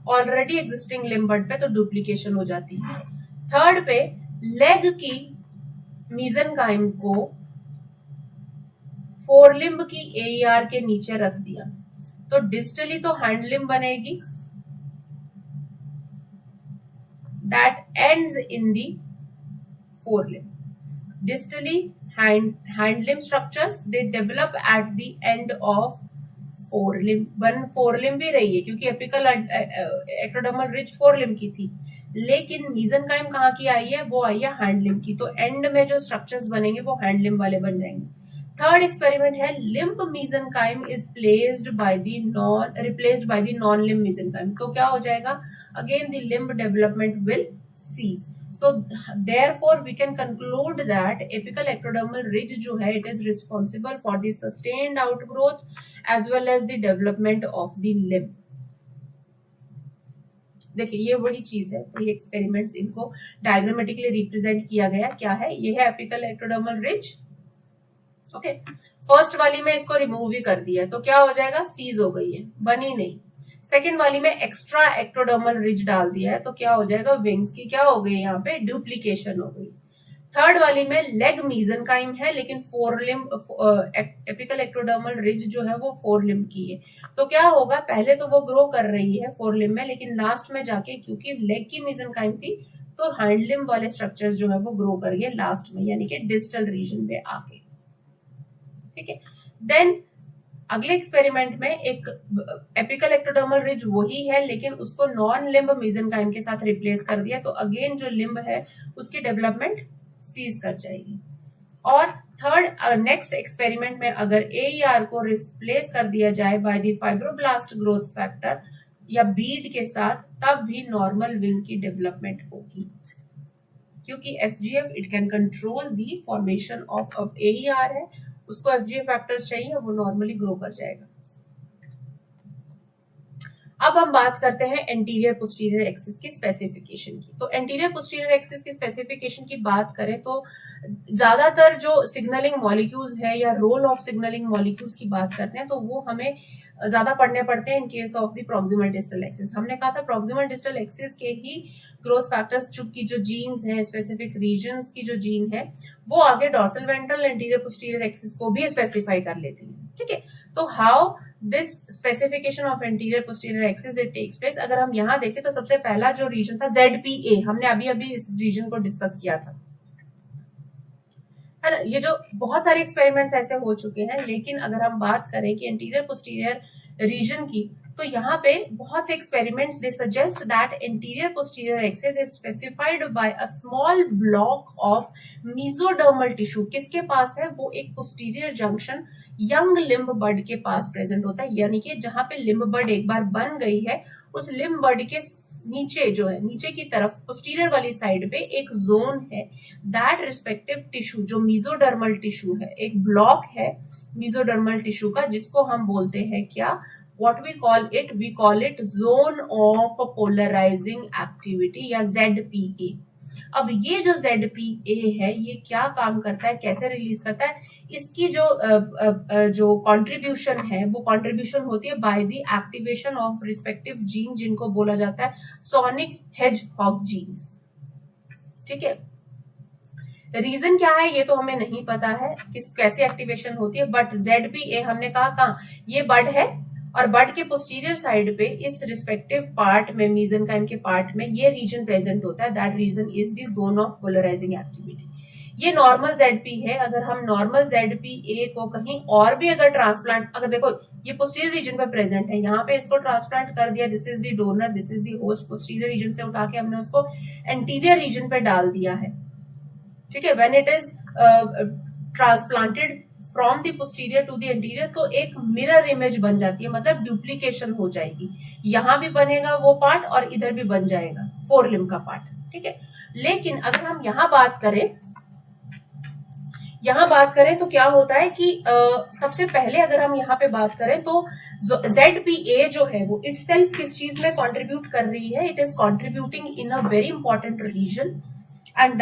ऑलरेडी एग्जिस्टिंग लिम्ब बड पे तो डुप्लीकेशन हो जाती है। थर्ड पे लेग की मेसेनकाइम को फोर लिम्ब की AER के नीचे रख दिया तो डिस्टली तो हैंड लिम्ब बनेगी, that ends in the forelimb. Distally, hand limb structures they develop at the end of forelimb. One forelimb भी रही है क्योंकि एपिकल एक्टोडर्मल रिज forelimb की थी, लेकिन मेसेनकाइम कहाँ की आई है, वो आई है हैंड लिम्ब की। तो एंड में जो स्ट्रक्चर्स बनेंगे वो हैंड लिम्ब वाले बन जाएंगे। थर्ड एक्सपेरिमेंट है limb mesenchyme is replaced by the non limb mesenchyme. तो क्या हो जाएगा, again the limb development will cease. So therefore we can conclude that apical ectodermal ridge जो है it is responsible for the sustained outgrowth as well as the development of the limb। देखिए ये वही चीज है, वही एक्सपेरिमेंट्स, इनको diagrammatically represent किया गया। क्या है, ये है apical ectodermal ridge. Okay, first वाली में इसको रिमूव ही कर दिया तो क्या हो जाएगा, सीज हो गई है, बनी नहीं। सेकेंड वाली में एक्स्ट्रा एक्टोडर्मल रिज डाल दिया है तो क्या हो जाएगा, विंग्स की क्या हो गई, यहाँ पे डुप्लीकेशन हो गई। थर्ड वाली में लेग मेसेनकाइम है लेकिन four limb apical ectodermal ridge जो है वो फोर लिम्ब की है। तो क्या होगा, पहले तो वो ग्रो कर रही है फोर लिम्ब में, लेकिन लास्ट में जाके क्योंकि लेग की मेसेनकाइम थी तो हाइंड लिम्ब वाले स्ट्रक्चर्स जो है वो ग्रो कर गए लास्ट में, यानी कि डिस्टल रीजन पे आके। ठीक है, देन अगले एक्सपेरिमेंट में एक एपिकल एक्टोडर्मल रिज वही है लेकिन उसको नॉन लिम्ब मेसेनकाइम के साथ रिप्लेस कर दिया, तो अगेन जो लिम्ब है उसकी डेवलपमेंट सीज कर जाएगी। और थर्ड नेक्स्ट एक्सपेरिमेंट में अगर AER को रिप्लेस कर दिया जाए by the fibroblast growth factor या बीड के साथ, तब भी नॉर्मल विंग की डेवलपमेंट होगी, क्योंकि FGF it can control the formation of AER है, उसको FGF फैक्टर्स चाहिए, वो नॉर्मली ग्रो कर जाएगा। अब हम बात करते हैं एंटीरियर पोस्टीरियर एक्सिस की स्पेसिफिकेशन की। तो एंटीरियर पोस्टीरियर एक्सिस की स्पेसिफिकेशन की बात करें तो ज्यादातर जो सिग्नलिंग मॉलिक्यूल्स है या रोल ऑफ सिग्नलिंग मॉलिक्यूल्स की बात करते हैं तो वो हमें ज्यादा पढ़ने पड़ते हैं इन case of the proximal distal axis. हमने कहा था प्रॉक्सिमल डिस्टल एक्सिस के ही ग्रोथ फैक्टर्स की जो जीन्स है, स्पेसिफिक रीजन्स की जो जीन है, वो आगे dorsal ventral anterior posterior axis को भी स्पेसिफाई कर लेती है। ठीक है, तो how this specification of anterior posterior axis it takes place, अगर हम यहाँ देखें तो सबसे पहला जो रीजन था ZPA, हमने अभी अभी इस रीजन को डिस्कस किया था, है ना। ये जो बहुत सारे एक्सपेरिमेंट्स ऐसे हो चुके हैं, लेकिन अगर हम बात करें कि एंटीरियर पोस्टीरियर रीजन की, तो यहाँ पे बहुत से experiments they suggest that anterior posterior axis is specified by a small block of mesodermal tissue. किसके पास है वो, एक पोस्टीरियर जंक्शन यंग लिम्ब बड के पास प्रेजेंट होता है, यानी कि जहां पे लिम्ब बड एक बार बन गई है उस लिम्ब बड के नीचे जो है, नीचे की तरफ पोस्टीरियर वाली साइड पे एक जोन है, दैट रिस्पेक्टिव टिश्यू जो मेसोडर्मल टिश्यू है, एक ब्लॉक है मेसोडर्मल टिश्यू का, जिसको हम बोलते हैं क्या, what we call it zone of polarizing activity या ZPA। अब ये जो ZPA है ये क्या काम करता है, कैसे रिलीज करता है, इसकी जो कंट्रीब्यूशन है वो कंट्रीब्यूशन होती है by the activation of respective gene, जिनको बोला जाता है सोनिक हेजहॉग जीन्स। ठीक है, रीजन क्या है ये तो हमें नहीं पता है कैसे एक्टिवेशन होती है, बट ZPA हमने कहा कहाँ, ये बड है और बड के पोस्टीरियर साइड पे इस रिस्पेक्टिव पार्ट में, मेसेनकाइम के पार्ट में ये रीजन प्रेजेंट होता है, that region is the zone of polarising activity. ये नॉर्मल ZP है। अगर हम नॉर्मल ZPA को कहीं और भी अगर ट्रांसप्लांट, अगर देखो ये पोस्टीरियर रीजन पे प्रेजेंट है, यहाँ पे इसको ट्रांसप्लांट कर दिया, this is the donor, this is the host, posterior reason से उठा के हमने उसको एंटीरियर रीजन पे डाल दिया है। ठीक है, when it is transplanted from the posterior to the anterior, तो एक मिरर इमेज बन जाती है, मतलब डुप्लीकेशन हो जाएगी, यहां भी बनेगा वो पार्ट और इधर भी बन जाएगा फोर लिम्ब का पार्ट। ठीक है, लेकिन अगर हम यहाँ बात करें तो क्या होता है कि सबसे पहले अगर हम यहाँ पे बात करें तो ZPA जो है वो इटसेल्फ किस चीज में कंट्रीब्यूट कर रही है, it is contributing in a very important region and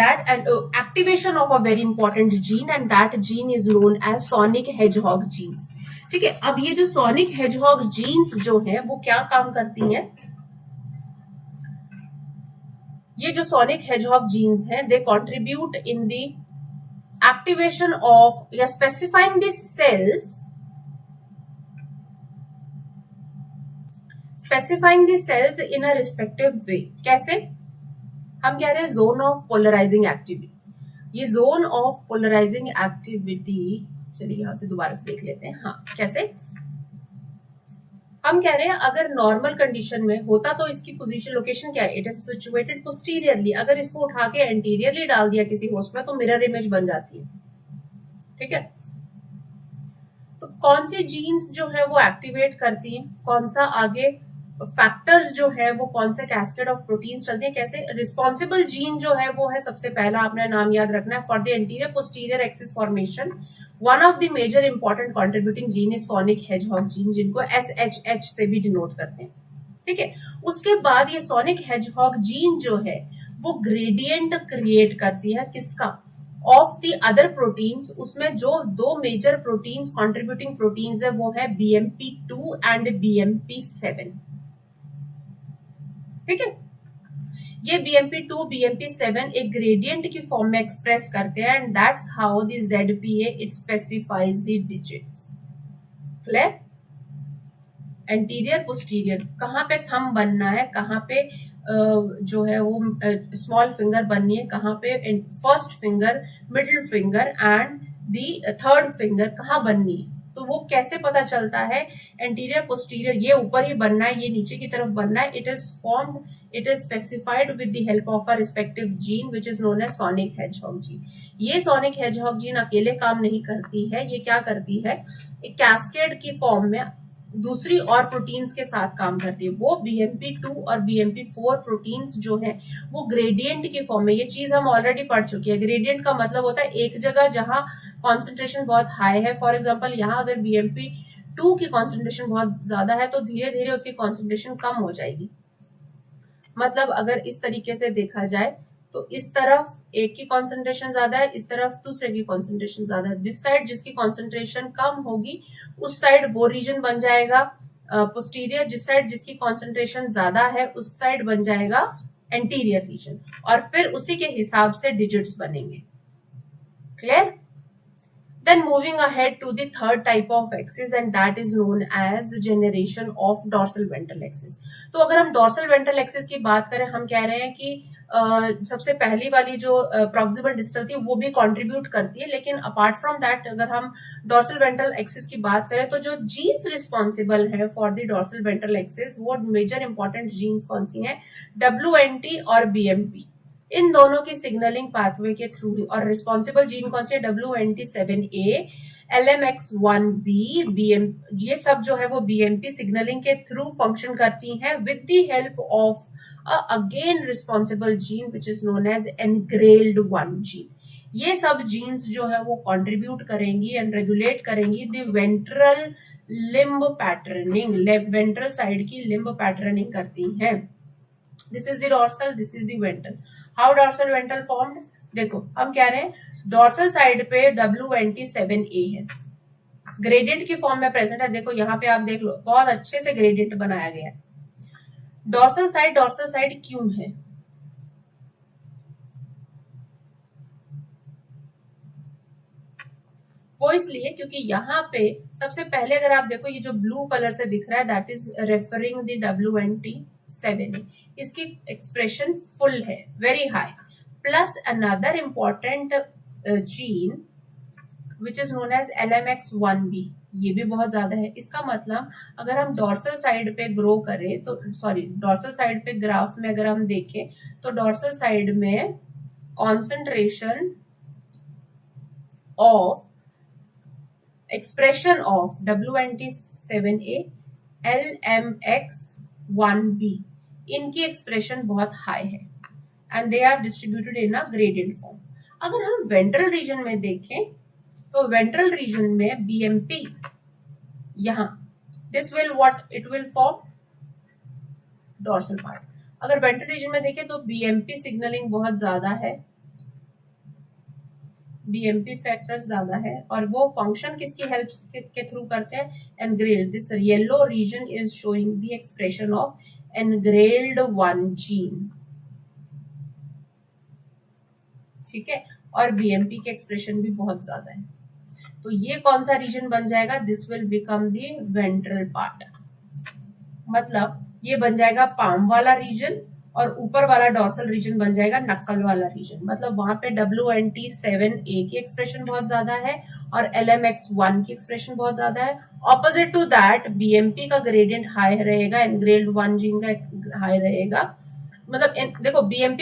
activation of a very important gene, and that gene is known as sonic hedgehog genes। ठीक है, अब ये जो sonic hedgehog genes जो है वो क्या काम करती हैं, ये जो sonic hedgehog genes हैं they contribute in the activation of या specifying the cells in a respective way। कैसे, हम कह रहे हैं जोन ऑफ पोलराइजिंग एक्टिविटी। ये जोन ऑफ पोलराइजिंग एक्टिविटी, चलिए यहां से दोबारा से देख लेते हैं। हाँ, कैसे, हम कह रहे हैं अगर नॉर्मल कंडीशन में होता तो इसकी पोजीशन लोकेशन क्या है, इट इज सिचुएटेड पोस्टीरियरली, अगर इसको उठा के एंटीरियरली डाल दिया किसी होस्ट में तो मिरर इमेज बन जाती है। ठीक है, तो कौन सी जीन्स जो है वो एक्टिवेट करती हैं, कौन सा आगे फैक्टर्स जो है वो कौन से कैस्केड ऑफ प्रोटीन्स चलते हैं, कैसे। रिस्पॉन्सिबल जीन जो है वो है, सबसे पहला आपने नाम याद रखना है, for the anterior posterior axis formation one of the major important contributing gene is sonic hedgehog gene, जिनको SHH से भी डिनोट करते हैं, ठीक है। उसके बाद ये सोनिक हेजहॉग जीन जो है वो ग्रेडियंट क्रिएट करती है, किसका, ऑफ द अदर प्रोटीन्स। उसमें जो दो मेजर प्रोटीन्स कंट्रीब्यूटिंग प्रोटीन्स है वो है BMP2 एंड BMP7, ठीक है। ये BMP2 BMP7 एक ग्रेडियंट की फॉर्म में एक्सप्रेस करते हैं, and that's how the ZPA it specifies the digits. Clear. Anterior posterior, कहाँ पे थंब बनना है, कहाँ पे जो है वो स्मॉल फिंगर बननी है, कहाँ पे first finger, middle finger and the third finger कहाँ बननी है, तो वो कैसे पता चलता है। एंटीरियर पोस्टीरियर, ये ऊपर ही बनना है, ये नीचे की तरफ बनना है। It is formed, it is specified with the help of a respective gene which is known as sonic hedgehog gene. ये सोनिक हेजहॉग जीन अकेले काम नहीं करती है, ये क्या करती है, एक कैस्केड की फॉर्म में दूसरी और प्रोटीन्स के साथ काम करती है। वो BMP2 और BMP4 प्रोटीन्स जो है वो ग्रेडियंट की फॉर्म में, ये चीज हम ऑलरेडी पढ़ चुके हैं। ग्रेडियंट का मतलब होता है एक जगह जहां कॉन्सेंट्रेशन बहुत हाई है, फॉर एग्जाम्पल यहाँ अगर BMP2 की कॉन्सेंट्रेशन बहुत ज्यादा है तो धीरे धीरे उसकी कॉन्सेंट्रेशन कम हो जाएगी। मतलब अगर इस तरीके से देखा जाए तो इस तरफ एक की कॉन्सेंट्रेशन ज्यादा है, इस तरफ दूसरे की कॉन्सेंट्रेशन ज्यादा है। जिस साइड जिसकी कॉन्सेंट्रेशन कम होगी उस साइड वो रीजन बन जाएगा पोस्टीरियर, जिस साइड जिसकी कॉन्सेंट्रेशन ज्यादा है उस साइड बन जाएगा एंटीरियर रीजन, और फिर उसी के हिसाब से डिजिट्स बनेंगे। Clear. Then moving ahead to the third type of axis, and that is known as generation of dorsal ventral axis. तो अगर हम dorsal ventral axis की बात करें, हम कह रहे हैं कि सबसे पहली वाली जो proximal distal थी वो भी contribute करती है, लेकिन apart from that अगर हम dorsal ventral axis की बात करें तो जो genes responsible है for the dorsal ventral axis वो major important genes कौन सी हैं, WNT और BMP। इन दोनों की सिग्नलिंग पाथवे के थ्रू, और रिस्पॉन्सिबल जीन कौन से, WNT7A, LMX1B, BM, ये सब जो है वो BMP सिग्नलिंग के थ्रू फंक्शन करती हैं with the help of again responsible gene which is known as engrailed1 gene. ये सब जीन्स जो है वो कंट्रीब्यूट करेंगी एंड रेगुलेट करेंगी the ventral limb patterning, ventral side की लिम्ब पैटर्निंग करती हैं। This is the dorsal, this is the ventral. How dorsal ventral formed, देखो हम कह रहे हैं डॉर्सल साइड पे WNT7A है, ग्रेडियंट की फॉर्म में प्रेजेंट है। देखो यहाँ पे आप देख लो, बहुत अच्छे से ग्रेडियंट बनाया गया है। डॉर्सल साइड क्यों है, वो इसलिए क्योंकि यहाँ पे सबसे पहले अगर आप देखो ये जो ब्लू कलर से दिख रहा है that is referring the WNT7A, इसकी एक्सप्रेशन फुल है, very high, plus another important gene which is known as LMX1B, ये भी बहुत ज्यादा है। इसका मतलब अगर हम डॉर्सल साइड पे ग्रो करें तो, सॉरी डॉर्सल साइड पे ग्राफ में अगर हम देखें तो डॉर्सल साइड में concentration of expression of WNT7A, LMX1B, इनकी एक्सप्रेशन बहुत हाई है and they are distributed in a gradient form. अगर हम वेंट्रल रीजन में देखें तो वेंट्रल रीजन में BMP यहां, this will what it will form dorsal part. अगर वेंट्रल रीजन में देखें तो BMP सिग्नलिंग बहुत ज्यादा है, BMP फैक्टर्स ज्यादा है, और वो फंक्शन किसकी हेल्प के थ्रू करते हैं, engrailed. This yellow region is showing the expression of engrailed1 gene, ठीक है, और BMP के एक्सप्रेशन भी बहुत ज्यादा है। तो ये कौन सा रीजन बन जाएगा, this will become the ventral part, मतलब ये बन जाएगा पाम वाला रीजन, और ऊपर वाला डॉर्सल रीजन बन जाएगा नक्कल वाला रीजन। मतलब वहां पे WNT7A की एक्सप्रेशन बहुत ज्यादा है और LMX1 की एक्सप्रेशन बहुत ज्यादा है। ऑपोजिट टू दैट BMP का ग्रेडियंट हाई रहेगा, engrailed1 जीन का हाई रहेगा। मतलब देखो BMP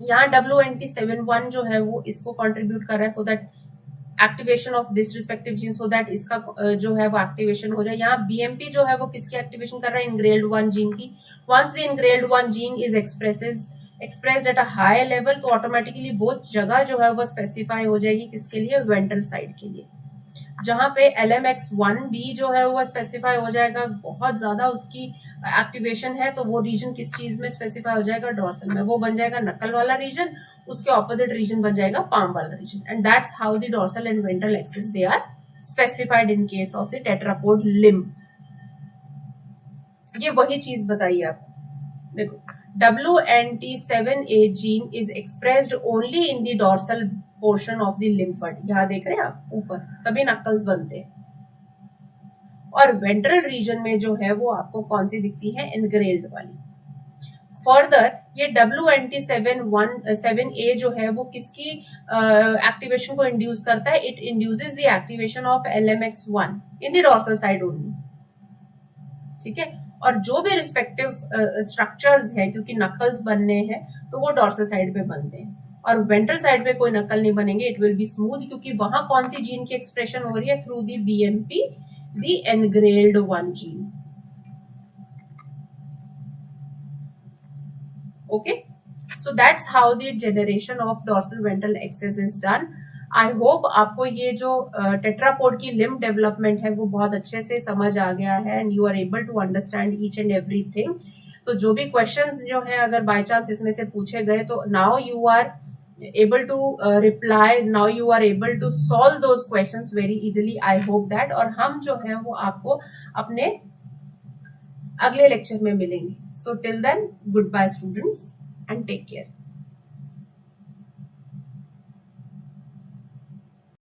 यहाँ WNT7 जो है वो इसको कंट्रीब्यूट कर रहा है, so that activation of this respective gene so that इसका जो है वो एक्टिवेशन हो जाए। यहाँ बीएमपी जो है वो किसकी एक्टिवेशन कर रहा है, इनग्रेल्ड 1 जीन की। Once the engrailed 1 gene is expressed at a high level, तो ऑटोमेटिकली वो जगह जो है वो स्पेसिफाई हो जाएगी किसके लिए, वेंट्रल साइड के लिए। जहां पे LMX1B जो है वो स्पेसिफाई हो जाएगा, बहुत ज्यादा उसकी एक्टिवेशन है, तो वो रीजन किस चीज में स्पेसिफाई हो जाएगा, डोर्सल में। वो बन जाएगा नकल वाला रीजन, उसके ऑपोजिट रीजन बन जाएगा पाम वाला रीजन। And that's how the dorsal and ventral axis they are specified in case of the tetrapod limb. ये वही चीज बताइए आपको। देखो, WNT7A gene is expressed only in the dorsal portion of the limb bud. यहां देख रहे हैं आप ऊपर, तभी नक्कल्स बनते हैं। और वेंट्रल रीजन में जो है वो आपको कौन सी दिखती है, इनग्रेल्ड वाली। फर्दर ये WNT7A जो है वो किसकी एक्टिवेशन को इंड्यूस करता है, it induces the activation of LMX1 in the dorsal side only. ठीक है, और जो भी रिस्पेक्टिव स्ट्रक्चर्स है, क्योंकि नकल्स बनने हैं तो वो डोर्सल साइड पे बनते हैं, और वेंट्रल साइड पे कोई नकल नहीं बनेंगे, इट विल बी स्मूथ, क्योंकि वहां कौन सी जीन की एक्सप्रेशन हो रही है, through the BMP, the engrailed 1 gene. Okay, so that's how the generation of dorsal ventral axis is done. I hope आपको ये जो टेट्रापोड की लिम्ब डेवलपमेंट है वो बहुत अच्छे से समझ आ गया है, and you are able to understand each and everything. तो जो भी क्वेश्चंस जो है अगर बाय चांस इसमें से पूछे गए, तो now you are able to reply, now you are able to solve those questions very easily, I hope that। और हम जो है वो आपको अपने अगले लेक्चर में मिलेंगे। So till then, goodbye students and take care।